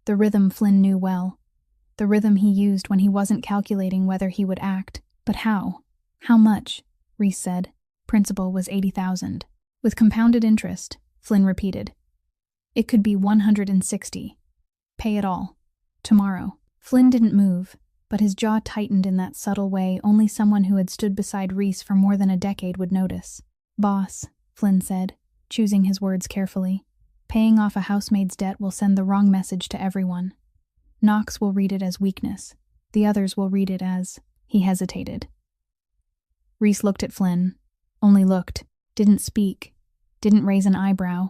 The rhythm Flynn knew well. The rhythm he used when he wasn't calculating whether he would act, but how. "How much?" Reese said. Principal was $80,000. "With compounded interest," Flynn repeated. "It could be 160. Pay it all. Tomorrow." Flynn didn't move, but his jaw tightened in that subtle way only someone who had stood beside Reese for more than a decade would notice. "Boss," Flynn said, choosing his words carefully, "paying off a housemaid's debt will send the wrong message to everyone. Knox will read it as weakness. The others will read it as—" He hesitated. Reese looked at Flynn. Only looked. Didn't speak. Didn't raise an eyebrow.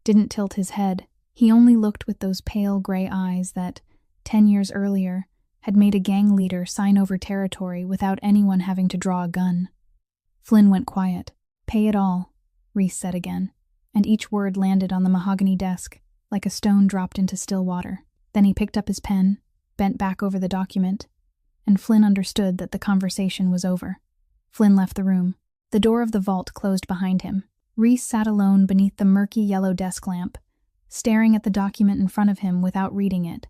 Didn't tilt his head. He only looked with those pale gray eyes that, 10 years earlier, had made a gang leader sign over territory without anyone having to draw a gun. Flynn went quiet. "Pay it all," Reese said again, and each word landed on the mahogany desk, like a stone dropped into still water. Then he picked up his pen, bent back over the document, and Flynn understood that the conversation was over. Flynn left the room. The door of the vault closed behind him. Reese sat alone beneath the murky yellow desk lamp, staring at the document in front of him without reading it,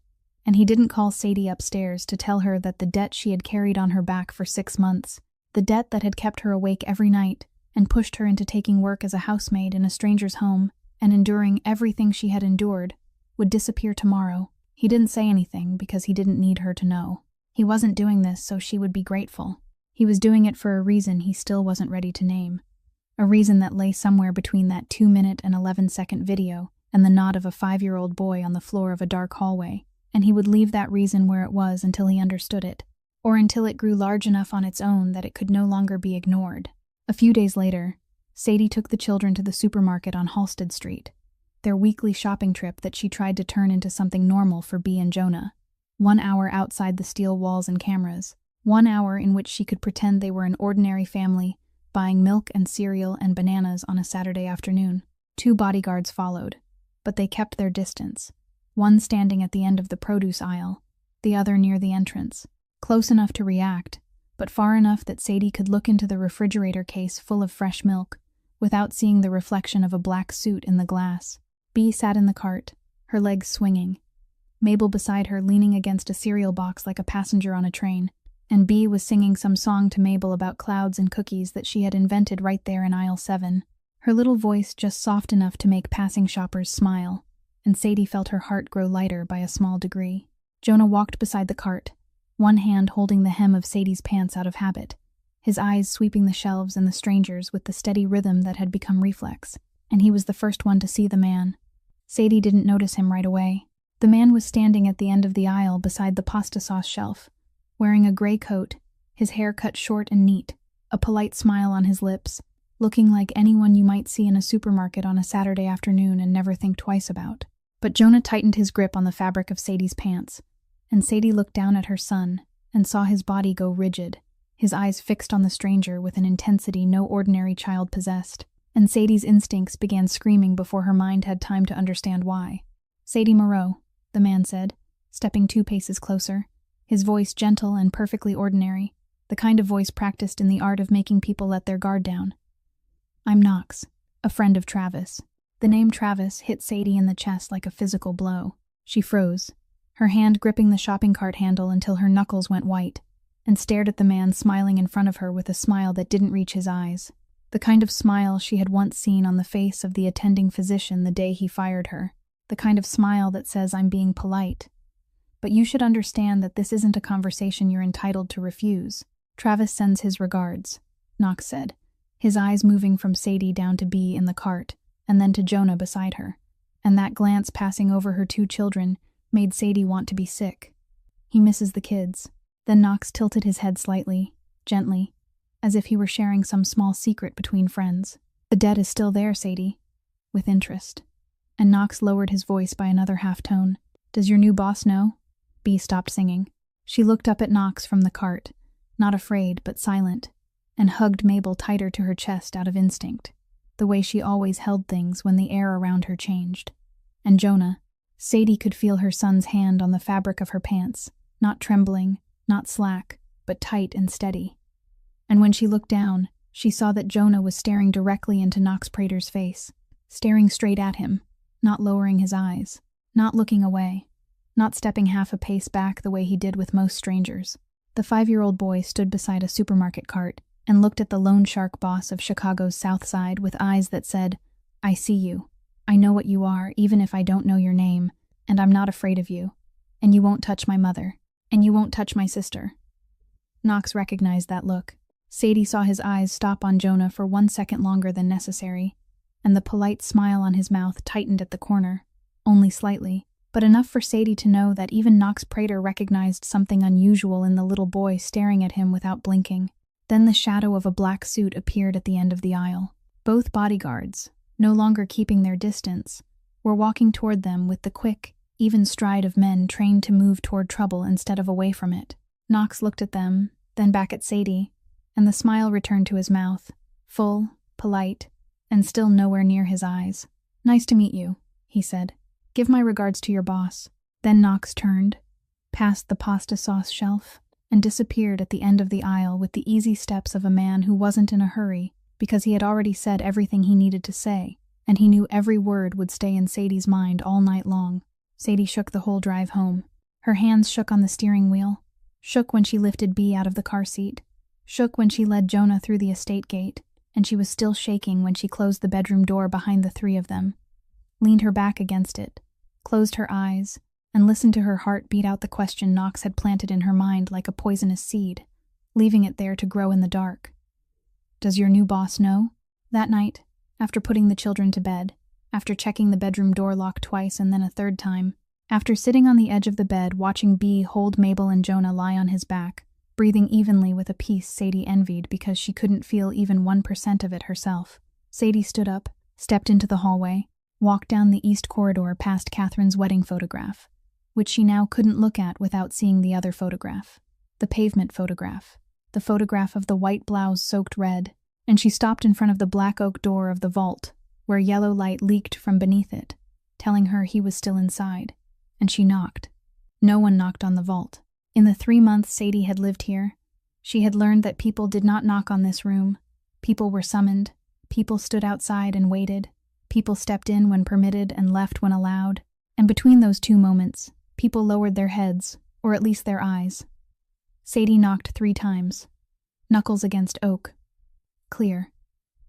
and he didn't call Sadie upstairs to tell her that the debt she had carried on her back for 6 months, the debt that had kept her awake every night and pushed her into taking work as a housemaid in a stranger's home and enduring everything she had endured, would disappear tomorrow. He didn't say anything because he didn't need her to know. He wasn't doing this so she would be grateful. He was doing it for a reason he still wasn't ready to name. A reason that lay somewhere between that 2-minute and 11-second video and the nod of a 5-year-old boy on the floor of a dark hallway, and he would leave that reason where it was until he understood it, or until it grew large enough on its own that it could no longer be ignored. A few days later, Sadie took the children to the supermarket on Halsted Street, their weekly shopping trip that she tried to turn into something normal for Bea and Jonah. 1 hour outside the steel walls and cameras, 1 hour in which she could pretend they were an ordinary family, buying milk and cereal and bananas on a Saturday afternoon. 2 bodyguards followed, but they kept their distance, one standing at the end of the produce aisle, the other near the entrance, close enough to react, but far enough that Sadie could look into the refrigerator case full of fresh milk without seeing the reflection of a black suit in the glass. Bea sat in the cart, her legs swinging, Mabel beside her leaning against a cereal box like a passenger on a train, and Bea was singing some song to Mabel about clouds and cookies that she had invented right there in aisle 7, her little voice just soft enough to make passing shoppers smile, and Sadie felt her heart grow lighter by a small degree. Jonah walked beside the cart, one hand holding the hem of Sadie's pants out of habit, his eyes sweeping the shelves and the strangers with the steady rhythm that had become reflex, and he was the first one to see the man. Sadie didn't notice him right away. The man was standing at the end of the aisle beside the pasta sauce shelf, wearing a gray coat, his hair cut short and neat, a polite smile on his lips, looking like anyone you might see in a supermarket on a Saturday afternoon and never think twice about. But Jonah tightened his grip on the fabric of Sadie's pants, and Sadie looked down at her son and saw his body go rigid, his eyes fixed on the stranger with an intensity no ordinary child possessed, and Sadie's instincts began screaming before her mind had time to understand why. "Sadie Moreau," the man said, stepping 2 paces closer, his voice gentle and perfectly ordinary, the kind of voice practiced in the art of making people let their guard down. "I'm Knox, a friend of Travis." The name Travis hit Sadie in the chest like a physical blow. She froze, her hand gripping the shopping cart handle until her knuckles went white, and stared at the man smiling in front of her with a smile that didn't reach his eyes, the kind of smile she had once seen on the face of the attending physician the day he fired her, the kind of smile that says, "I'm being polite. But you should understand that this isn't a conversation you're entitled to refuse. Travis sends his regards," Knox said, his eyes moving from Sadie down to Bea in the cart, and then to Jonah beside her, and that glance passing over her 2 children made Sadie want to be sick. "He misses the kids." Then Knox tilted his head slightly, gently, as if he were sharing some small secret between friends. "The debt is still there, Sadie," with interest. And Knox lowered his voice by another half-tone. "Does your new boss know?" Bea stopped singing. She looked up at Knox from the cart, not afraid but silent, and hugged Mabel tighter to her chest out of instinct, the way she always held things when the air around her changed. And Jonah, Sadie could feel her son's hand on the fabric of her pants, not trembling, not slack, but tight and steady. And when she looked down, she saw that Jonah was staring directly into Knox Prater's face, staring straight at him, not lowering his eyes, not looking away, not stepping half a pace back the way he did with most strangers. The 5-year-old boy stood beside a supermarket cart and looked at the loan shark boss of Chicago's South Side with eyes that said, "I see you. I know what you are, even if I don't know your name, and I'm not afraid of you. And you won't touch my mother. And you won't touch my sister." Knox recognized that look. Sadie saw his eyes stop on Jonah for 1 second longer than necessary, and the polite smile on his mouth tightened at the corner, only slightly, but enough for Sadie to know that even Knox Prater recognized something unusual in the little boy staring at him without blinking. Then the shadow of a black suit appeared at the end of the aisle. Both bodyguards, no longer keeping their distance, were walking toward them with the quick, even stride of men trained to move toward trouble instead of away from it. Knox looked at them, then back at Sadie, and the smile returned to his mouth, full, polite, and still nowhere near his eyes. "Nice to meet you," he said. "Give my regards to your boss." Then Knox turned, past the pasta sauce shelf, and disappeared at the end of the aisle with the easy steps of a man who wasn't in a hurry because he had already said everything he needed to say, and he knew every word would stay in Sadie's mind all night long. Sadie shook the whole drive home. Her hands shook on the steering wheel, shook when she lifted Bea out of the car seat, shook when she led Jonah through the estate gate, and she was still shaking when she closed the bedroom door behind the 3 of them, leaned her back against it, closed her eyes, and listened to her heart beat out the question Knox had planted in her mind like a poisonous seed, leaving it there to grow in the dark. "Does your new boss know?" That night, after putting the children to bed, after checking the bedroom door lock twice and then a 3rd time, after sitting on the edge of the bed watching Bea hold Mabel and Jonah lie on his back, breathing evenly with a peace Sadie envied because she couldn't feel even 1% of it herself, Sadie stood up, stepped into the hallway, walked down the east corridor past Catherine's wedding photograph, which she now couldn't look at without seeing the other photograph, the pavement photograph, the photograph of the white blouse soaked red, and she stopped in front of the black oak door of the vault, where yellow light leaked from beneath it, telling her he was still inside, and she knocked. No one knocked on the vault. In the 3 months Sadie had lived here, she had learned that people did not knock on this room. People were summoned, people stood outside and waited, people stepped in when permitted and left when allowed, and between those 2 moments, people lowered their heads, or at least their eyes. Sadie knocked 3 times, knuckles against oak. Clear,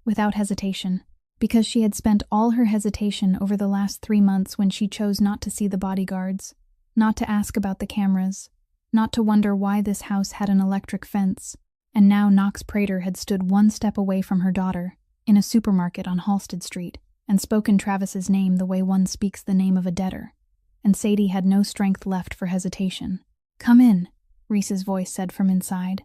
without hesitation, because she had spent all her hesitation over the last 3 months when she chose not to see the bodyguards, not to ask about the cameras, not to wonder why this house had an electric fence, and now Knox Prater had stood 1 step away from her daughter, in a supermarket on Halsted Street, and spoken Travis's name the way one speaks the name of a debtor. and Sadie had no strength left for hesitation. "Come in," Reese's voice said from inside.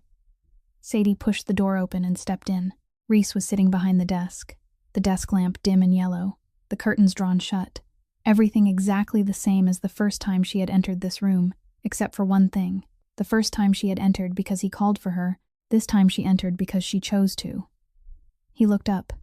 Sadie pushed the door open and stepped in. Reese was sitting behind the desk lamp dim and yellow, the curtains drawn shut. Everything exactly the same as the first time she had entered this room, except for one thing. The first time she had entered because he called for her, this time she entered because she chose to. He looked up.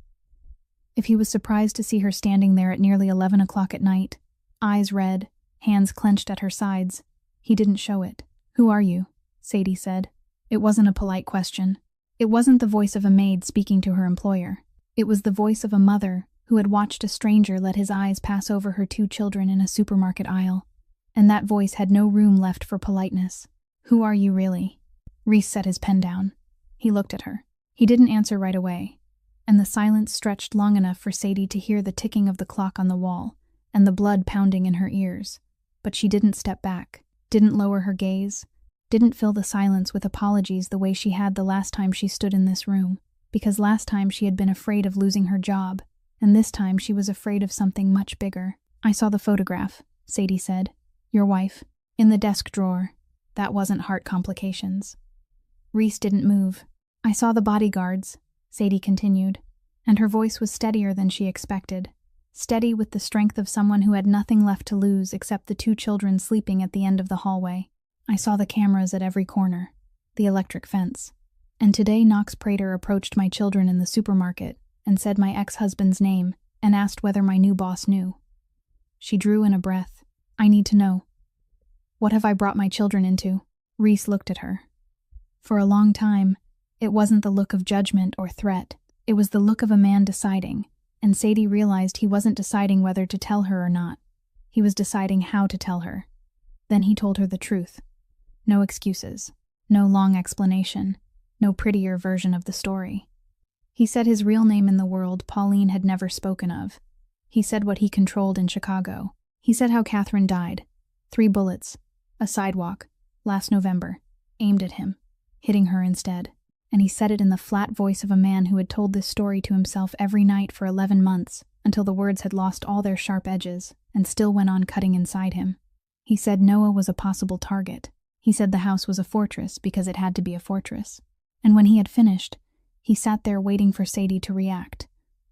If he was surprised to see her standing there at nearly 11 o'clock at night, eyes red, hands clenched at her sides, he didn't show it. "Who are you?" Sadie said. It wasn't a polite question. It wasn't the voice of a maid speaking to her employer. It was the voice of a mother who had watched a stranger let his eyes pass over her 2 children in a supermarket aisle. And that voice had no room left for politeness. "Who are you really?" Reese set his pen down. He looked at her. He didn't answer right away, and the silence stretched long enough for Sadie to hear the ticking of the clock on the wall and the blood pounding in her ears. But she didn't step back, didn't lower her gaze, didn't fill the silence with apologies the way she had the last time she stood in this room, because last time she had been afraid of losing her job, and this time she was afraid of something much bigger. "I saw the photograph," Sadie said. "Your wife. In the desk drawer. That wasn't heart complications." Reese didn't move. "I saw the bodyguards," Sadie continued, and her voice was steadier than she expected. Steady with the strength of someone who had nothing left to lose except the 2 children sleeping at the end of the hallway. "I saw the cameras at every corner, the electric fence. And today Knox Prater approached my children in the supermarket and said my ex-husband's name and asked whether my new boss knew." She drew in a breath. "I need to know. What have I brought my children into?" Reese looked at her. For a long time, it wasn't the look of judgment or threat. It was the look of a man deciding, and Sadie realized he wasn't deciding whether to tell her or not. He was deciding how to tell her. Then he told her the truth. No excuses, no long explanation, no prettier version of the story. He said his real name in the world Pauline had never spoken of. He said what he controlled in Chicago. He said how Catherine died. 3 bullets, a sidewalk, last November, aimed at him, hitting her instead. And he said it in the flat voice of a man who had told this story to himself every night for 11 months, until the words had lost all their sharp edges and still went on cutting inside him. He said Noah was a possible target. He said the house was a fortress because it had to be a fortress. And when he had finished, he sat there waiting for Sadie to react,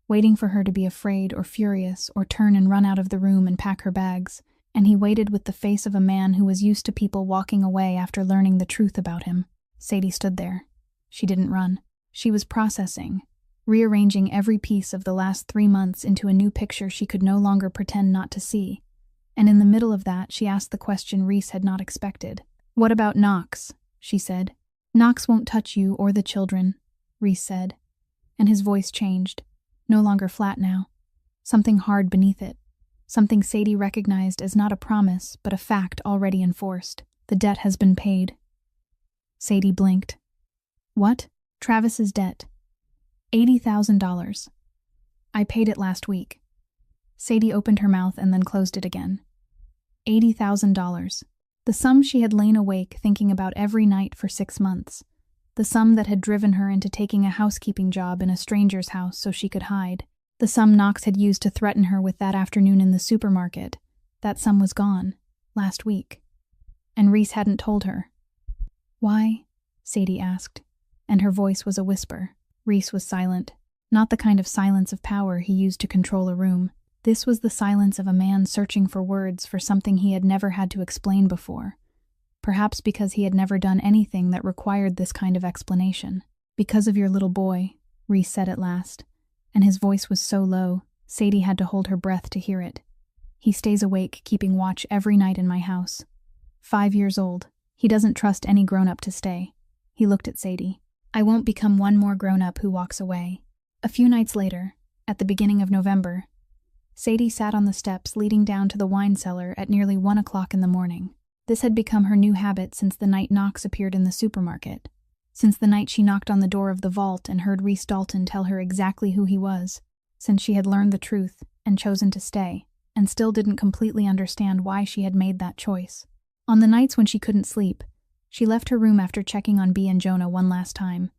waiting for her to be afraid or furious or turn and run out of the room and pack her bags. And he waited with the face of a man who was used to people walking away after learning the truth about him. Sadie stood there. She didn't run. She was processing, rearranging every piece of the last 3 months into a new picture she could no longer pretend not to see. And in the middle of that, she asked the question Reese had not expected. "What about Knox?" she said. "Knox won't touch you or the children," Reese said. And his voice changed, no longer flat now. Something hard beneath it. Something Sadie recognized as not a promise, but a fact already enforced. "The debt has been paid." Sadie blinked. "What?" "Travis's debt. $80,000. I paid it last week." Sadie opened her mouth and then closed it again. $80,000. The sum she had lain awake thinking about every night for 6 months. The sum that had driven her into taking a housekeeping job in a stranger's house so she could hide. The sum Knox had used to threaten her with that afternoon in the supermarket. That sum was gone, last week. And Reese hadn't told her. "Why?" Sadie asked, and her voice was a whisper. Reese was silent. Not the kind of silence of power he used to control a room. This was the silence of a man searching for words for something he had never had to explain before. Perhaps because he had never done anything that required this kind of explanation. "Because of your little boy," Reese said at last, and his voice was so low, Sadie had to hold her breath to hear it. "He stays awake, keeping watch every night in my house. 5 years old. He doesn't trust any grown-up to stay." He looked at Sadie. "I won't become one more grown-up who walks away." A few nights later, at the beginning of November, Sadie sat on the steps leading down to the wine cellar at nearly 1 o'clock in the morning. This had become her new habit since the night Knox appeared in the supermarket. Since the night she knocked on the door of the vault and heard Reese Dalton tell her exactly who he was. Since she had learned the truth and chosen to stay, and still didn't completely understand why she had made that choice. On the nights when she couldn't sleep, she left her room after checking on Bea and Jonah one last time,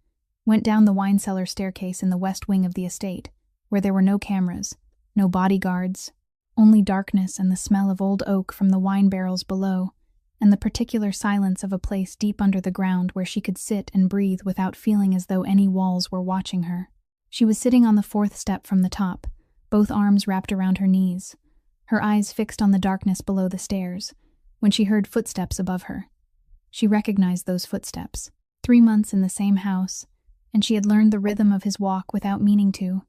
went down the wine cellar staircase in the west wing of the estate, where there were no cameras, no bodyguards, only darkness and the smell of old oak from the wine barrels below, and the particular silence of a place deep under the ground where she could sit and breathe without feeling as though any walls were watching her. She was sitting on the 4th step from the top, both arms wrapped around her knees, her eyes fixed on the darkness below the stairs, when she heard footsteps above her. She recognized those footsteps. 3 months in the same house, and she had learned the rhythm of his walk without meaning to,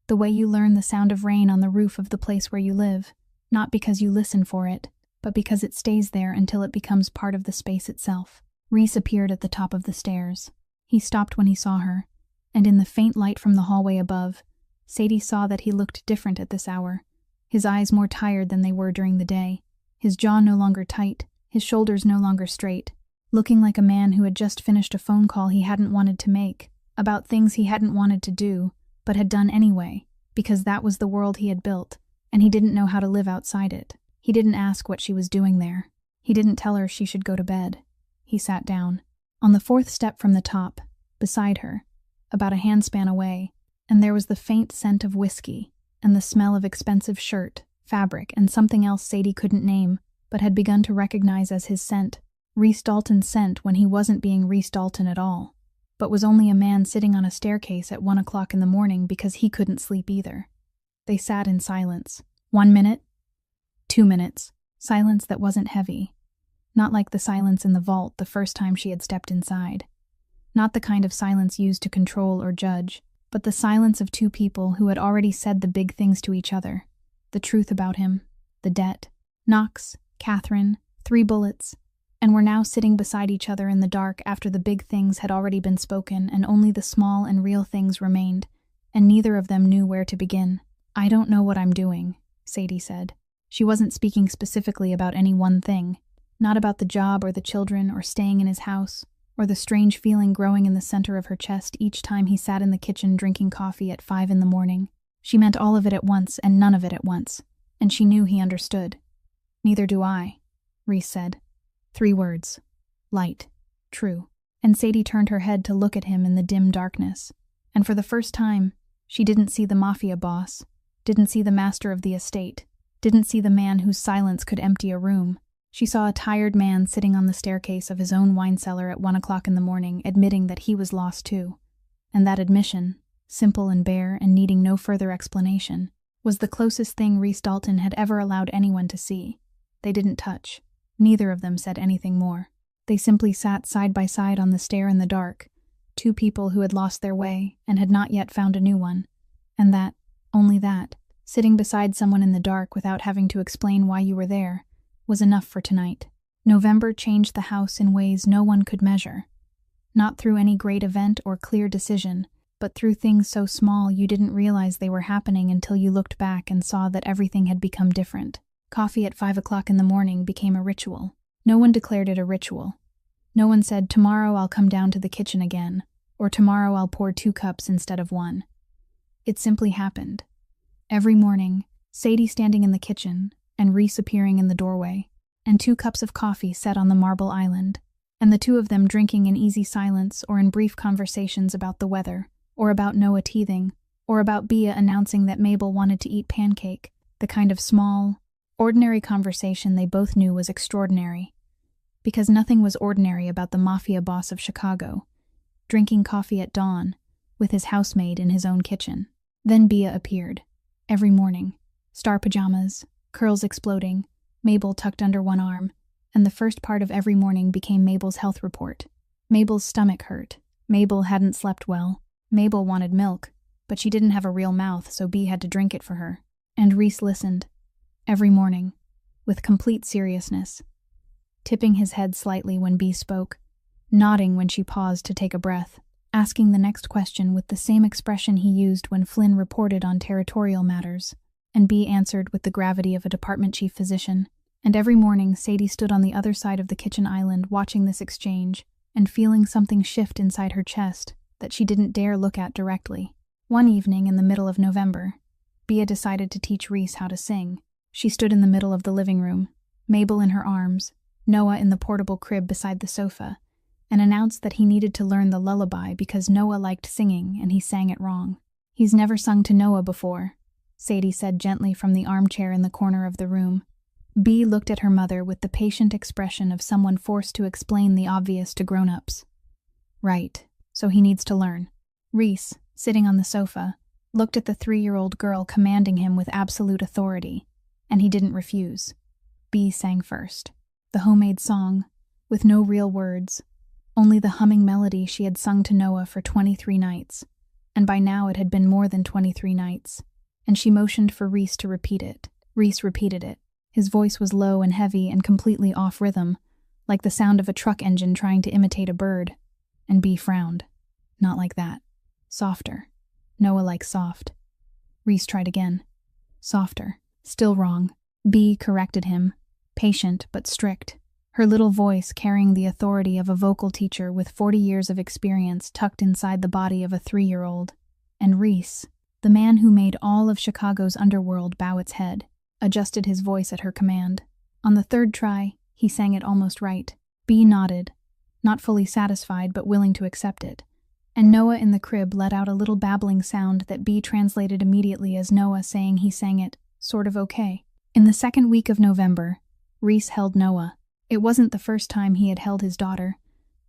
the way you learn the sound of rain on the roof of the place where you live, not because you listen for it, but because it stays there until it becomes part of the space itself. Reese appeared at the top of the stairs. He stopped when he saw her, and in the faint light from the hallway above, Sadie saw that he looked different at this hour, his eyes more tired than they were during the day, his jaw no longer tight, his shoulders no longer straight, looking like a man who had just finished a phone call he hadn't wanted to make, about things he hadn't wanted to do, but had done anyway, because that was the world he had built, and he didn't know how to live outside it. He didn't ask what she was doing there. He didn't tell her she should go to bed. He sat down. On the 4th step from the top, beside her, about a handspan away, and there was the faint scent of whiskey, and the smell of expensive shirt, fabric, and something else Sadie couldn't name, but had begun to recognize as his scent. Reese Dalton's scent when he wasn't being Reese Dalton at all, but was only a man sitting on a staircase at 1 o'clock in the morning because he couldn't sleep either. They sat in silence. 1 minute, 2 minutes, silence that wasn't heavy. Not like the silence in the vault the first time she had stepped inside. Not the kind of silence used to control or judge, but the silence of two people who had already said the big things to each other. The truth about him, the debt, Knox, Catherine, 3 bullets, and were now sitting beside each other in the dark after the big things had already been spoken and only the small and real things remained, and neither of them knew where to begin. "I don't know what I'm doing," Sadie said. She wasn't speaking specifically about any one thing, not about the job or the children or staying in his house, or the strange feeling growing in the center of her chest each time he sat in the kitchen drinking coffee at 5 in the morning. She meant all of it at once and none of it at once, and she knew he understood. "Neither do I," Reese said. 3 words. Light. True. And Sadie turned her head to look at him in the dim darkness, and for the first time, she didn't see the Mafia boss, didn't see the master of the estate, didn't see the man whose silence could empty a room. She saw a tired man sitting on the staircase of his own wine cellar at 1 o'clock in the morning, admitting that he was lost too. And that admission, simple and bare and needing no further explanation, was the closest thing Reese Dalton had ever allowed anyone to see. They didn't touch. Neither of them said anything more. They simply sat side by side on the stair in the dark, 2 people who had lost their way and had not yet found a new one. And that, only that, sitting beside someone in the dark without having to explain why you were there, was enough for tonight. November changed the house in ways no one could measure. Not through any great event or clear decision, but through things so small you didn't realize they were happening until you looked back and saw that everything had become different. Coffee at 5 o'clock in the morning became a ritual. No one declared it a ritual. No one said, "Tomorrow I'll come down to the kitchen again," or "Tomorrow I'll pour 2 cups instead of 1. It simply happened. Every morning, Sadie standing in the kitchen, and Reese appearing in the doorway, and 2 cups of coffee set on the marble island, and the 2 of them drinking in easy silence or in brief conversations about the weather, or about Noah teething, or about Bea announcing that Mabel wanted to eat pancake, the kind of small, ordinary conversation they both knew was extraordinary. Because nothing was ordinary about the Mafia boss of Chicago, drinking coffee at dawn, with his housemaid in his own kitchen. Then Bea appeared, every morning, star pajamas, curls exploding, Mabel tucked under one arm, and the first part of every morning became Mabel's health report. Mabel's stomach hurt. Mabel hadn't slept well. Mabel wanted milk, but she didn't have a real mouth, so Bea had to drink it for her. And Reese listened, every morning, with complete seriousness, tipping his head slightly when Bea spoke, nodding when she paused to take a breath, asking the next question with the same expression he used when Flynn reported on territorial matters. And Bea answered with the gravity of a department chief physician. And every morning Sadie stood on the other side of the kitchen island watching this exchange and feeling something shift inside her chest that she didn't dare look at directly. One evening in the middle of November, Bea decided to teach Reese how to sing. She stood in the middle of the living room, Mabel in her arms, Noah in the portable crib beside the sofa, and announced that he needed to learn the lullaby because Noah liked singing and he sang it wrong. "He's never sung to Noah before," Sadie said gently from the armchair in the corner of the room. Bea looked at her mother with the patient expression of someone forced to explain the obvious to grown-ups. Right, so he needs to learn. Reese, sitting on the sofa, looked at the 3-year-old girl commanding him with absolute authority, and he didn't refuse. Bea sang first. The homemade song, with no real words, only the humming melody she had sung to Noah for 23 nights, and by now it had been more than 23 nights, and she motioned for Reese to repeat it. Reese repeated it. His voice was low and heavy and completely off rhythm, like the sound of a truck engine trying to imitate a bird, and Bea frowned. Not like that. Softer. Noah likes soft. Reese tried again. Softer. Still wrong. Bea corrected him, patient but strict, her little voice carrying the authority of a vocal teacher with 40 years of experience tucked inside the body of a 3-year-old. And Reese, the man who made all of Chicago's underworld bow its head, adjusted his voice at her command. On the 3rd try, he sang it almost right. Bea nodded, not fully satisfied but willing to accept it, and Noah in the crib let out a little babbling sound that Bea translated immediately as Noah saying he sang it sort of okay. In the 2nd week of November, Reese held Noah. It wasn't the first time he had held his daughter,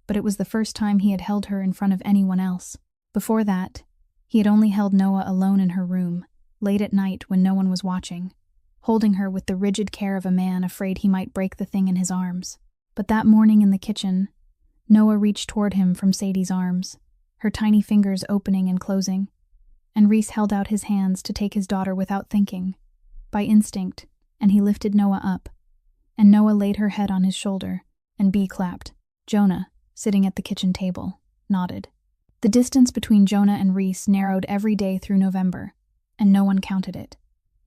but it was the first time he had held her in front of anyone else. Before that, he had only held Noah alone in her room, late at night when no one was watching, holding her with the rigid care of a man afraid he might break the thing in his arms. But that morning in the kitchen, Noah reached toward him from Sadie's arms, her tiny fingers opening and closing, and Reese held out his hands to take his daughter without thinking, by instinct, and he lifted Noah up, and Noah laid her head on his shoulder, and Bea clapped. Jonah, sitting at the kitchen table, nodded. The distance between Jonah and Reese narrowed every day through November, and no one counted it.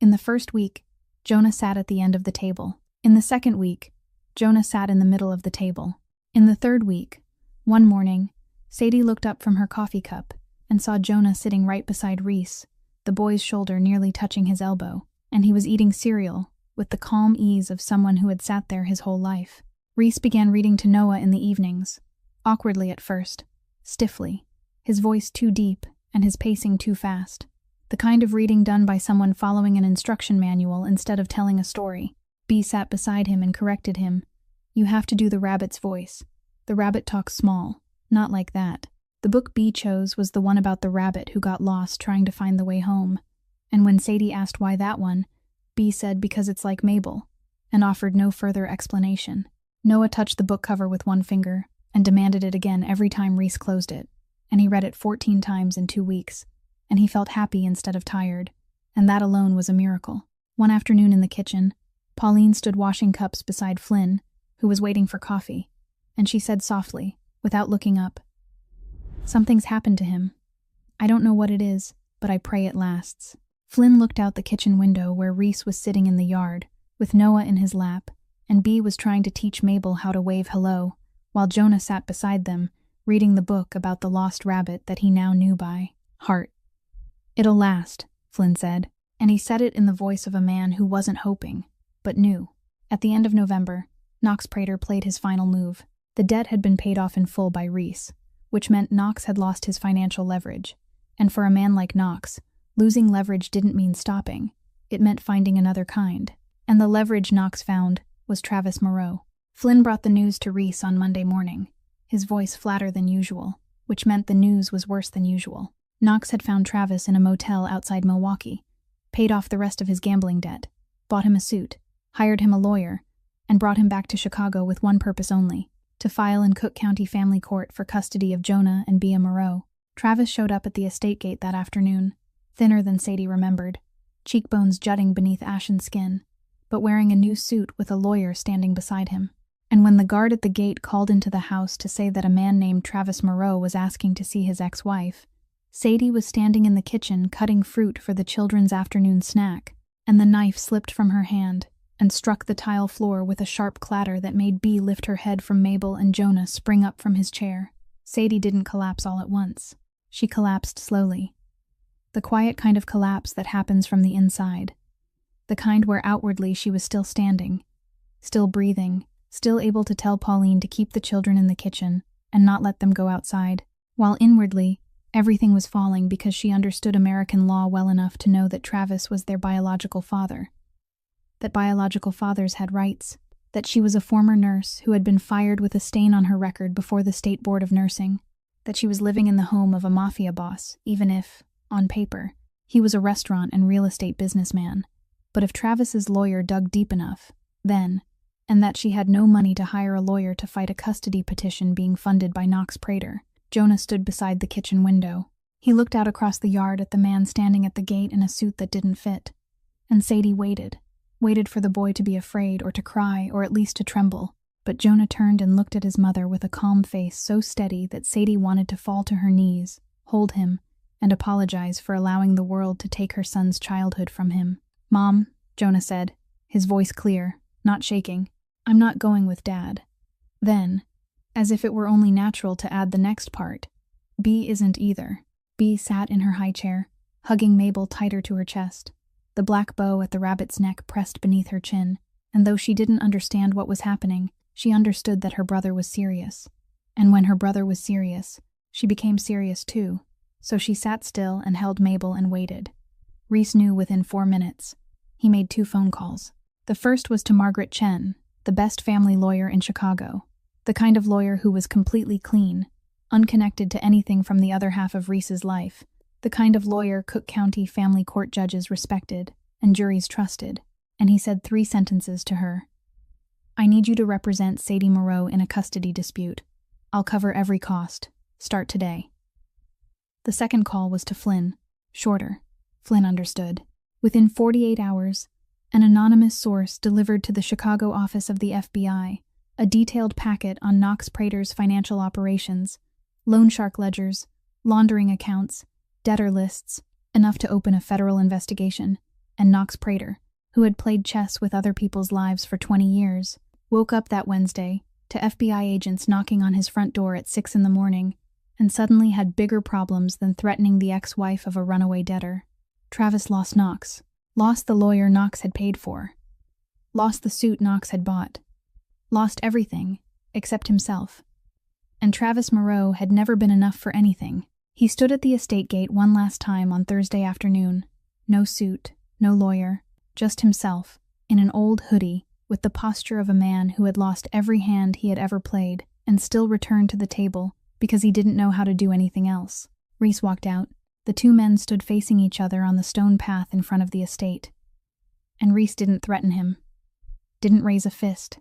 In the 1st week, Jonah sat at the end of the table. In the 2nd week, Jonah sat in the middle of the table. In the 3rd week, one morning, Sadie looked up from her coffee cup and saw Jonah sitting right beside Reese, the boy's shoulder nearly touching his elbow, and he was eating cereal with the calm ease of someone who had sat there his whole life. Reese began reading to Noah in the evenings, awkwardly at first, stiffly, his voice too deep and his pacing too fast. The kind of reading done by someone following an instruction manual instead of telling a story. Bea sat beside him and corrected him. You have to do the rabbit's voice. The rabbit talks small, not like that. The book Bea chose was the one about the rabbit who got lost trying to find the way home. And when Sadie asked why that one, Bea said because it's like Mabel, and offered no further explanation. Noah touched the book cover with one finger and demanded it again every time Reese closed it, and he read it 14 times in 2 weeks, and he felt happy instead of tired, and that alone was a miracle. One afternoon in the kitchen, Pauline stood washing cups beside Flynn, who was waiting for coffee, and she said softly, without looking up, "Something's happened to him. I don't know what it is, but I pray it lasts." Flynn looked out the kitchen window where Reese was sitting in the yard, with Noah in his lap, and Bea was trying to teach Mabel how to wave hello, while Jonah sat beside them, reading the book about the lost rabbit that he now knew by heart. "It'll last," Flynn said, and he said it in the voice of a man who wasn't hoping, but knew. At the end of November, Knox Prater played his final move. The debt had been paid off in full by Reese, which meant Knox had lost his financial leverage, and for a man like Knox, losing leverage didn't mean stopping, it meant finding another kind. And the leverage Knox found was Travis Moreau. Flynn brought the news to Reese on Monday morning, his voice flatter than usual, which meant the news was worse than usual. Knox had found Travis in a motel outside Milwaukee, paid off the rest of his gambling debt, bought him a suit, hired him a lawyer, and brought him back to Chicago with one purpose only, to file in Cook County Family Court for custody of Jonah and Bea Moreau. Travis showed up at the estate gate that afternoon, thinner than Sadie remembered, cheekbones jutting beneath ashen skin, but wearing a new suit with a lawyer standing beside him. And when the guard at the gate called into the house to say that a man named Travis Moreau was asking to see his ex-wife, Sadie was standing in the kitchen cutting fruit for the children's afternoon snack, and the knife slipped from her hand and struck the tile floor with a sharp clatter that made Bea lift her head from Mabel and Jonah spring up from his chair. Sadie didn't collapse all at once. She collapsed slowly. The quiet kind of collapse that happens from the inside. The kind where outwardly she was still standing, still breathing, still able to tell Pauline to keep the children in the kitchen and not let them go outside, while inwardly Everything was falling because she understood American law well enough to know that Travis was their biological father. That biological fathers had rights. That she was a former nurse who had been fired with a stain on her record before the State Board of Nursing. That she was living in the home of a mafia boss, even if, on paper, he was a restaurant and real estate businessman. But if Travis's lawyer dug deep enough, then, and that she had no money to hire a lawyer to fight a custody petition being funded by Knox Prater. Jonah stood beside the kitchen window. He looked out across the yard at the man standing at the gate in a suit that didn't fit. And Sadie waited for the boy to be afraid or to cry or at least to tremble. But Jonah turned and looked at his mother with a calm face so steady that Sadie wanted to fall to her knees, hold him, and apologize for allowing the world to take her son's childhood from him. "Mom," Jonah said, his voice clear, not shaking, "I'm not going with Dad." Then, as if it were only natural to add the next part, "B isn't either." B sat in her high chair, hugging Mabel tighter to her chest. The black bow at the rabbit's neck pressed beneath her chin, and though she didn't understand what was happening, she understood that her brother was serious. And when her brother was serious, she became serious too. So she sat still and held Mabel and waited. Reese knew within 4 minutes. He made 2 phone calls. The first was to Margaret Chen, the best family lawyer in Chicago. The kind of lawyer who was completely clean, unconnected to anything from the other half of Reese's life. The kind of lawyer Cook County family court judges respected and juries trusted. And he said 3 sentences to her. "I need you to represent Sadie Moreau in a custody dispute. I'll cover every cost. Start today." The second call was to Flynn. Shorter. Flynn understood. Within 48 hours, an anonymous source delivered to the Chicago office of the FBI a detailed packet on Knox Prater's financial operations, loan shark ledgers, laundering accounts, debtor lists, enough to open a federal investigation, and Knox Prater, who had played chess with other people's lives for 20 years, woke up that Wednesday to FBI agents knocking on his front door at 6 in the morning, and suddenly had bigger problems than threatening the ex-wife of a runaway debtor. Travis lost Knox, lost the lawyer Knox had paid for, lost the suit Knox had bought, lost everything, except himself. And Travis Moreau had never been enough for anything. He stood at the estate gate one last time on Thursday afternoon. No suit, no lawyer, just himself, in an old hoodie, with the posture of a man who had lost every hand he had ever played, and still returned to the table because he didn't know how to do anything else. Reese walked out. The 2 men stood facing each other on the stone path in front of the estate. And Reese didn't threaten him, didn't raise a fist,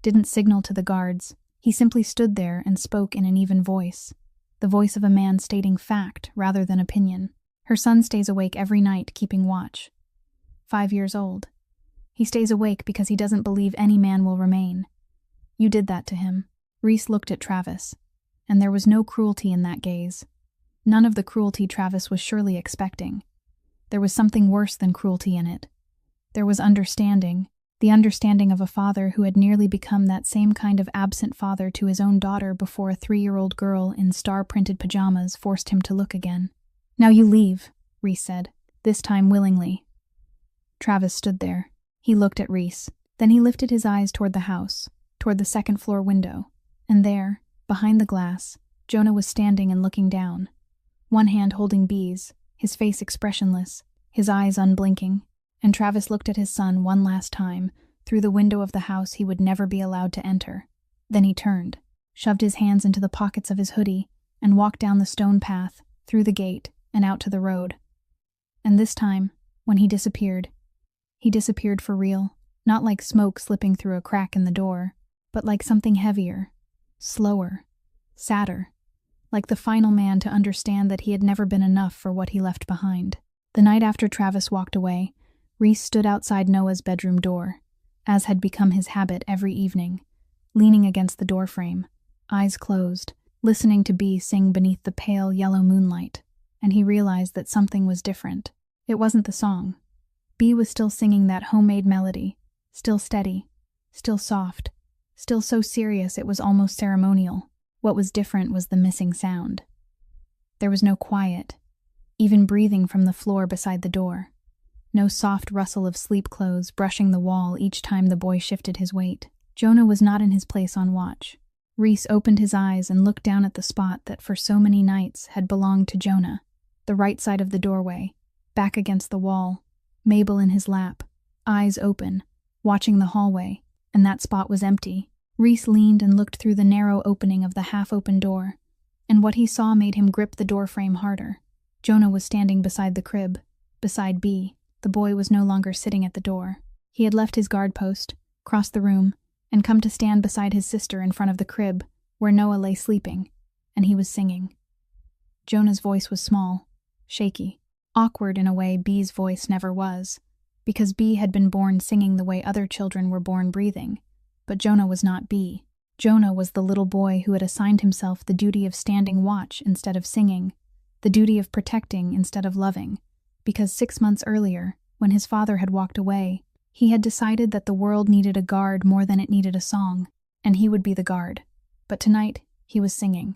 didn't signal to the guards. He simply stood there and spoke in an even voice, the voice of a man stating fact rather than opinion. "Her son stays awake every night keeping watch. 5 years old. He stays awake because he doesn't believe any man will remain. You did that to him." Reese looked at Travis, and there was no cruelty in that gaze. None of the cruelty Travis was surely expecting. There was something worse than cruelty in it. There was understanding, the understanding of a father who had nearly become that same kind of absent father to his own daughter before a 3-year-old girl in star-printed pajamas forced him to look again. "Now you leave," Reese said, this time willingly. Travis stood there. He looked at Reese. Then he lifted his eyes toward the house, toward the second-floor window. And there, behind the glass, Jonah was standing and looking down. One hand holding B's, his face expressionless, his eyes unblinking. And Travis looked at his son one last time, through the window of the house he would never be allowed to enter. Then he turned, shoved his hands into the pockets of his hoodie, and walked down the stone path, through the gate, and out to the road. And this time, when he disappeared for real, not like smoke slipping through a crack in the door, but like something heavier, slower, sadder, like the final man to understand that he had never been enough for what he left behind. The night after Travis walked away, Reese stood outside Noah's bedroom door, as had become his habit every evening, leaning against the doorframe, eyes closed, listening to B sing beneath the pale yellow moonlight, and he realized that something was different. It wasn't the song. B was still singing that homemade melody, still steady, still soft, still so serious it was almost ceremonial. What was different was the missing sound. There was no quiet, even breathing from the floor beside the door. No soft rustle of sleep clothes brushing the wall each time the boy shifted his weight. Jonah was not in his place on watch. Reese opened his eyes and looked down at the spot that for so many nights had belonged to Jonah, the right side of the doorway, back against the wall, Mabel in his lap, eyes open, watching the hallway, and that spot was empty. Reese leaned and looked through the narrow opening of the half-open door, and what he saw made him grip the doorframe harder. Jonah was standing beside the crib, beside B. The boy was no longer sitting at the door. He had left his guard post, crossed the room, and come to stand beside his sister in front of the crib, where Noah lay sleeping, and he was singing. Jonah's voice was small, shaky, awkward in a way B's voice never was, because B had been born singing the way other children were born breathing. But Jonah was not B. Jonah was the little boy who had assigned himself the duty of standing watch instead of singing, the duty of protecting instead of loving, because 6 months earlier, when his father had walked away, he had decided that the world needed a guard more than it needed a song, and he would be the guard. But tonight, he was singing.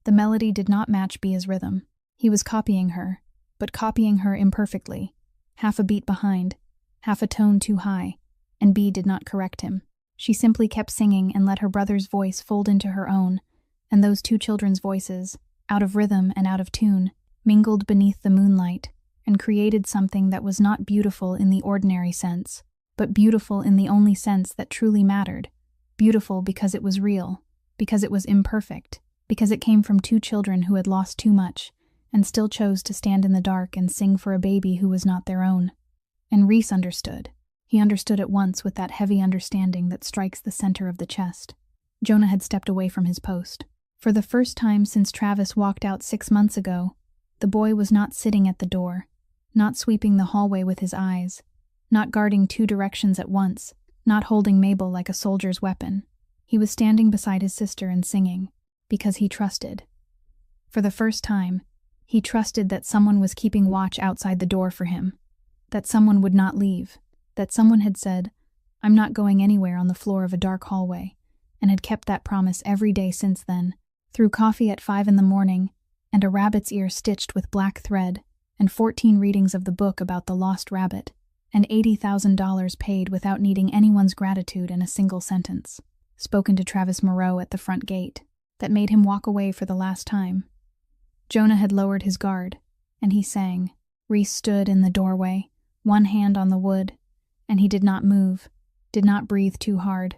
The melody did not match Bia's rhythm. He was copying her, but copying her imperfectly, half a beat behind, half a tone too high, and Bea did not correct him. She simply kept singing and let her brother's voice fold into her own, and those two children's voices, out of rhythm and out of tune, mingled beneath the moonlight and created something that was not beautiful in the ordinary sense, but beautiful in the only sense that truly mattered. Beautiful because it was real, because it was imperfect, because it came from two children who had lost too much and still chose to stand in the dark and sing for a baby who was not their own. And Reese understood. He understood at once with that heavy understanding that strikes the center of the chest. Jonah had stepped away from his post. For the first time since Travis walked out 6 months ago, the boy was not sitting at the door, not sweeping the hallway with his eyes, not guarding 2 directions at once, not holding Mabel like a soldier's weapon. He was standing beside his sister and singing, because he trusted. For the first time, he trusted that someone was keeping watch outside the door for him, that someone would not leave, that someone had said, "I'm not going anywhere," on the floor of a dark hallway, and had kept that promise every day since then, through coffee at 5 in the morning, and a rabbit's ear stitched with black thread, and 14 readings of the book about the lost rabbit, and $80,000 paid without needing anyone's gratitude in a single sentence, spoken to Travis Moreau at the front gate, that made him walk away for the last time. Jonah had lowered his guard, and he sang. Reese stood in the doorway, one hand on the wood, and he did not move, did not breathe too hard,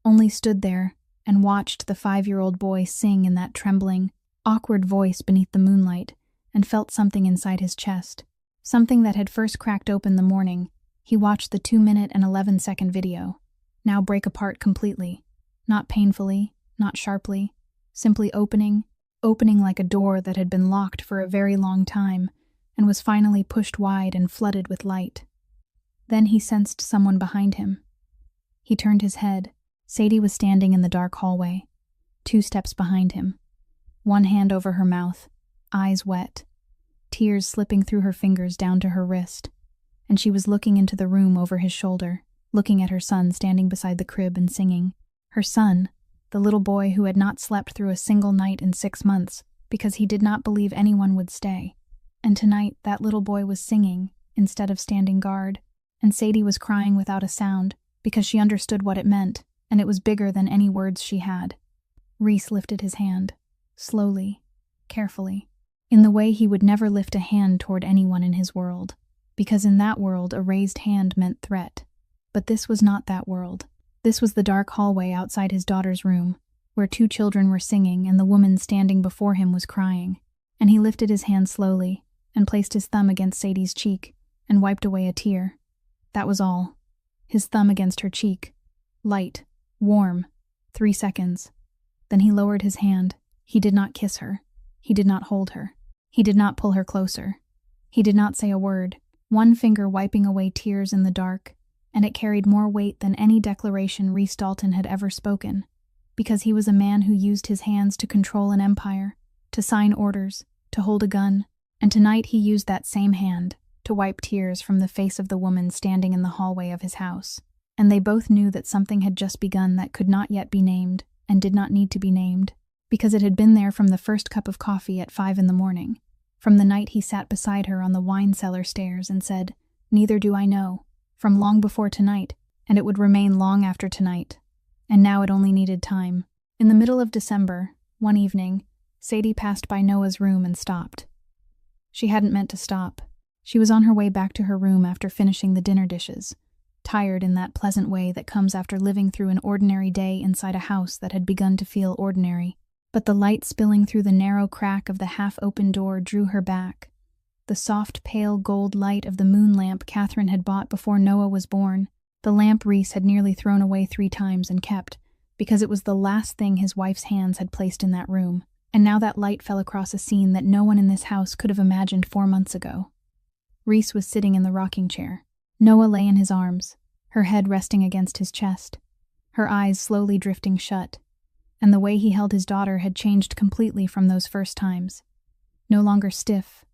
only stood there and watched the 5-year-old boy sing in that trembling, awkward voice beneath the moonlight, and felt something inside his chest, something that had first cracked open the morning he watched the 2-minute and 11-second video, now break apart completely, not painfully, not sharply, simply opening like a door that had been locked for a very long time and was finally pushed wide and flooded with light. Then he sensed someone behind him. He turned his head. Sadie was standing in the dark hallway, 2 steps behind him, one hand over her mouth, eyes wet, tears slipping through her fingers down to her wrist, and she was looking into the room over his shoulder, looking at her son standing beside the crib and singing. Her son, the little boy who had not slept through a single night in 6 months because he did not believe anyone would stay. And tonight that little boy was singing instead of standing guard, and Sadie was crying without a sound because she understood what it meant, and it was bigger than any words she had. Reese lifted his hand, slowly, carefully, in the way he would never lift a hand toward anyone in his world, because in that world a raised hand meant threat. But this was not that world. This was the dark hallway outside his daughter's room, where 2 children were singing and the woman standing before him was crying, and he lifted his hand slowly and placed his thumb against Sadie's cheek and wiped away a tear. That was all. His thumb against her cheek, light, warm, 3 seconds. Then he lowered his hand. He did not kiss her. He did not hold her. He did not pull her closer. He did not say a word, one finger wiping away tears in the dark, and it carried more weight than any declaration Reese Dalton had ever spoken, because he was a man who used his hands to control an empire, to sign orders, to hold a gun, and tonight he used that same hand to wipe tears from the face of the woman standing in the hallway of his house. And they both knew that something had just begun that could not yet be named and did not need to be named, because it had been there from the first cup of coffee at 5 in the morning, from the night he sat beside her on the wine cellar stairs and said, "Neither do I know," from long before tonight, and it would remain long after tonight. And now it only needed time. In the middle of December, one evening, Sadie passed by Noah's room and stopped. She hadn't meant to stop. She was on her way back to her room after finishing the dinner dishes, tired in that pleasant way that comes after living through an ordinary day inside a house that had begun to feel ordinary. But the light spilling through the narrow crack of the half-open door drew her back. The soft, pale gold light of the moon lamp Catherine had bought before Noah was born, the lamp Reese had nearly thrown away 3 times and kept, because it was the last thing his wife's hands had placed in that room, and now that light fell across a scene that no one in this house could have imagined 4 months ago. Reese was sitting in the rocking chair. Noah lay in his arms, her head resting against his chest, her eyes slowly drifting shut, and the way he held his daughter had changed completely from those first times. No longer stiff,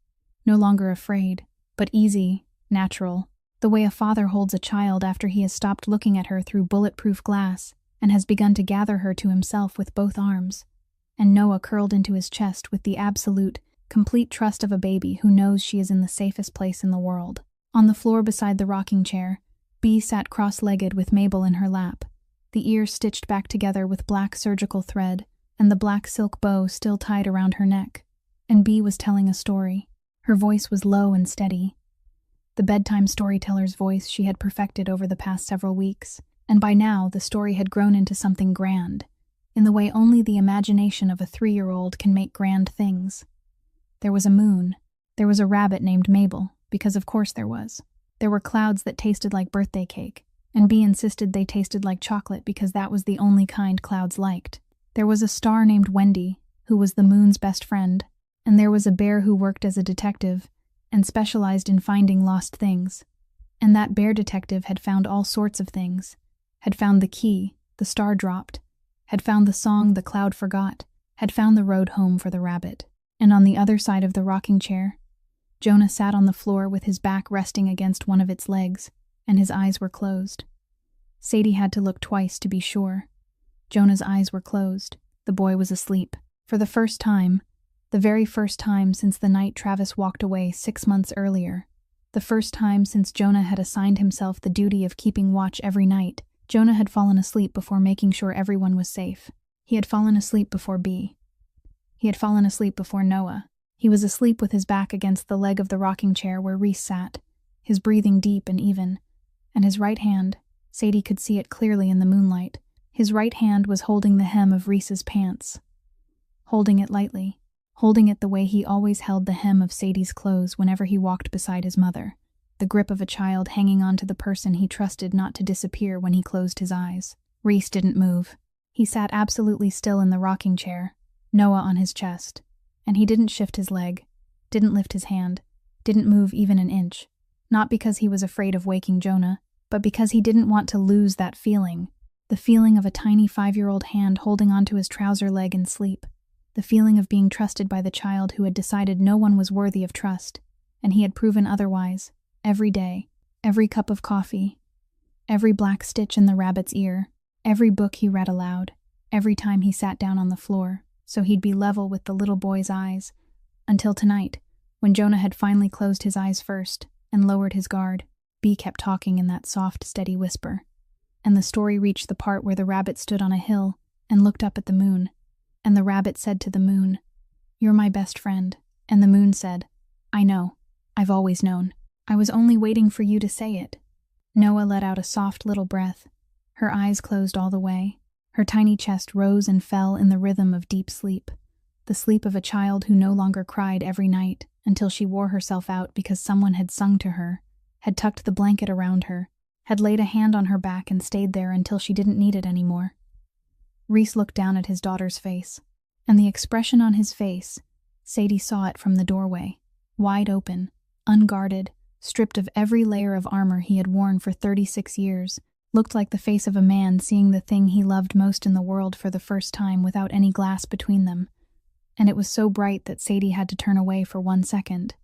no longer afraid, but easy, natural, the way a father holds a child after he has stopped looking at her through bulletproof glass and has begun to gather her to himself with both arms. And Noah curled into his chest with the absolute, complete trust of a baby who knows she is in the safest place in the world. On the floor beside the rocking chair, Bee sat cross-legged with Mabel in her lap, the ears stitched back together with black surgical thread and the black silk bow still tied around her neck. And Bee was telling a story. Her voice was low and steady, the bedtime storyteller's voice she had perfected over the past several weeks, and by now the story had grown into something grand, in the way only the imagination of a 3-year-old can make grand things. There was a moon. There was a rabbit named Mabel, because of course there was. There were clouds that tasted like birthday cake, and Bee insisted they tasted like chocolate because that was the only kind clouds liked. There was a star named Wendy, who was the moon's best friend, and there was a bear who worked as a detective and specialized in finding lost things. And that bear detective had found all sorts of things, had found the key the star dropped, had found the song the cloud forgot, had found the road home for the rabbit. And on the other side of the rocking chair, Jonah sat on the floor with his back resting against one of its legs, and his eyes were closed. Sadie had to look twice to be sure. Jonah's eyes were closed. The boy was asleep. For the first time, the very first time since the night Travis walked away 6 months earlier, the first time since Jonah had assigned himself the duty of keeping watch every night, Jonah had fallen asleep before making sure everyone was safe. He had fallen asleep before Bee. He had fallen asleep before Noah. He was asleep with his back against the leg of the rocking chair where Reese sat, his breathing deep and even, and his right hand, Sadie could see it clearly in the moonlight, his right hand was holding the hem of Reese's pants. Holding it lightly, holding it the way he always held the hem of Sadie's clothes whenever he walked beside his mother, the grip of a child hanging on to the person he trusted not to disappear when he closed his eyes. Reese didn't move. He sat absolutely still in the rocking chair, Noah on his chest, and he didn't shift his leg, didn't lift his hand, didn't move even an inch, not because he was afraid of waking Jonah, but because he didn't want to lose that feeling, the feeling of a tiny 5-year-old hand holding onto his trouser leg in sleep, the feeling of being trusted by the child who had decided no one was worthy of trust, and he had proven otherwise, every day, every cup of coffee, every black stitch in the rabbit's ear, every book he read aloud, every time he sat down on the floor, so he'd be level with the little boy's eyes, until tonight, when Jonah had finally closed his eyes first and lowered his guard. Bee kept talking in that soft, steady whisper, and the story reached the part where the rabbit stood on a hill and looked up at the moon, and the rabbit said to the moon, "You're my best friend," and the moon said, "I know, I've always known. I was only waiting for you to say it." Noah let out a soft little breath. Her eyes closed all the way. Her tiny chest rose and fell in the rhythm of deep sleep, the sleep of a child who no longer cried every night until she wore herself out because someone had sung to her, had tucked the blanket around her, had laid a hand on her back and stayed there until she didn't need it anymore. Reese looked down at his daughter's face, and the expression on his face, Sadie saw it from the doorway, wide open, unguarded, stripped of every layer of armor he had worn for 36 years, looked like the face of a man seeing the thing he loved most in the world for the first time without any glass between them, and it was so bright that Sadie had to turn away for 1 second.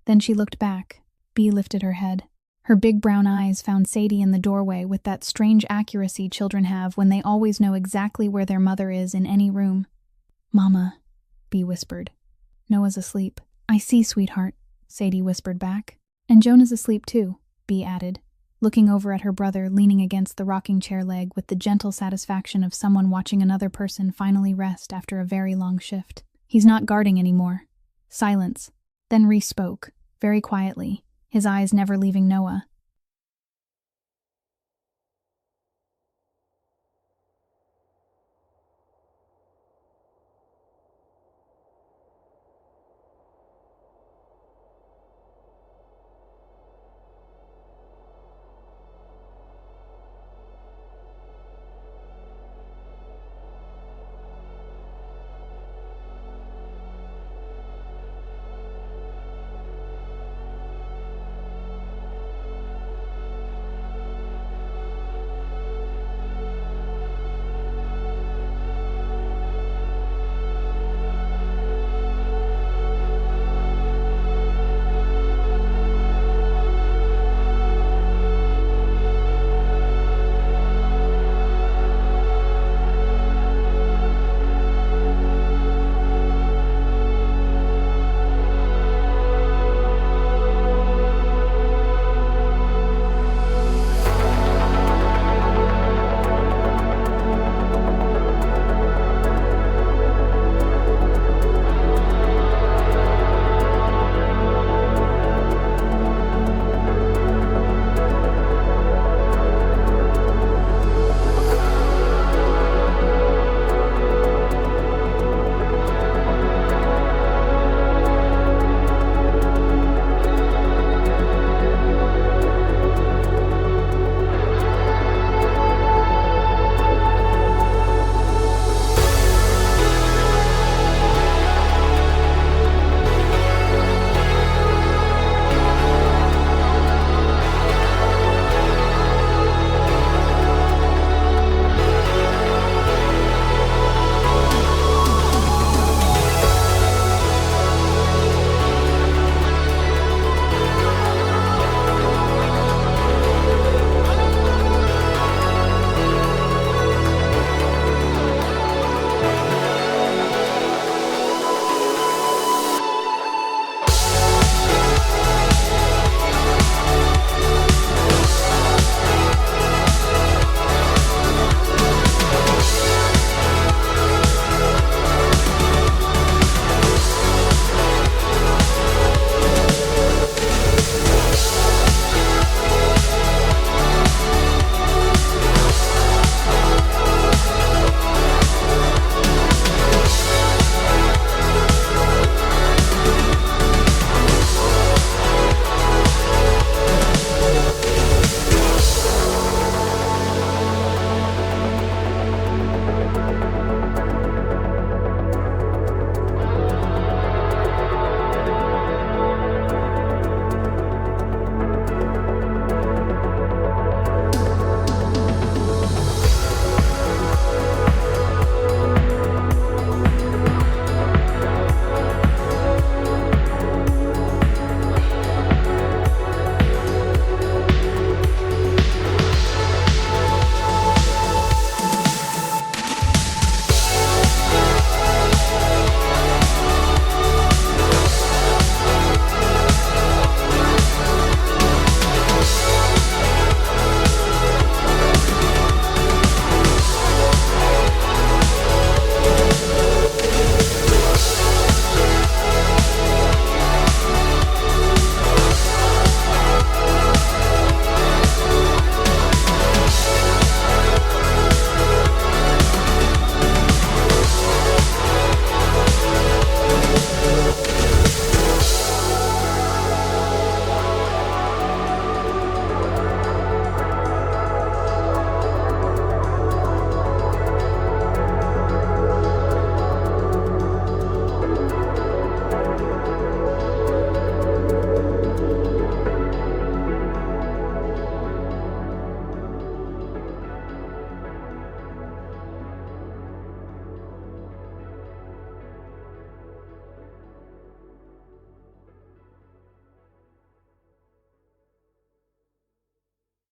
Then she looked back. Bee lifted her head. Her big brown eyes found Sadie in the doorway with that strange accuracy children have when they always know exactly where their mother is in any room. "Mama," Bee whispered. "Noah's asleep." "I see, sweetheart," Sadie whispered back. "And Jonah's asleep too," Bee added. looking over at her brother leaning against the rocking chair leg with the gentle satisfaction of someone watching another person finally rest after a very long shift. He's not guarding anymore. Silence. Then Reese spoke, very quietly, his eyes never leaving Noah.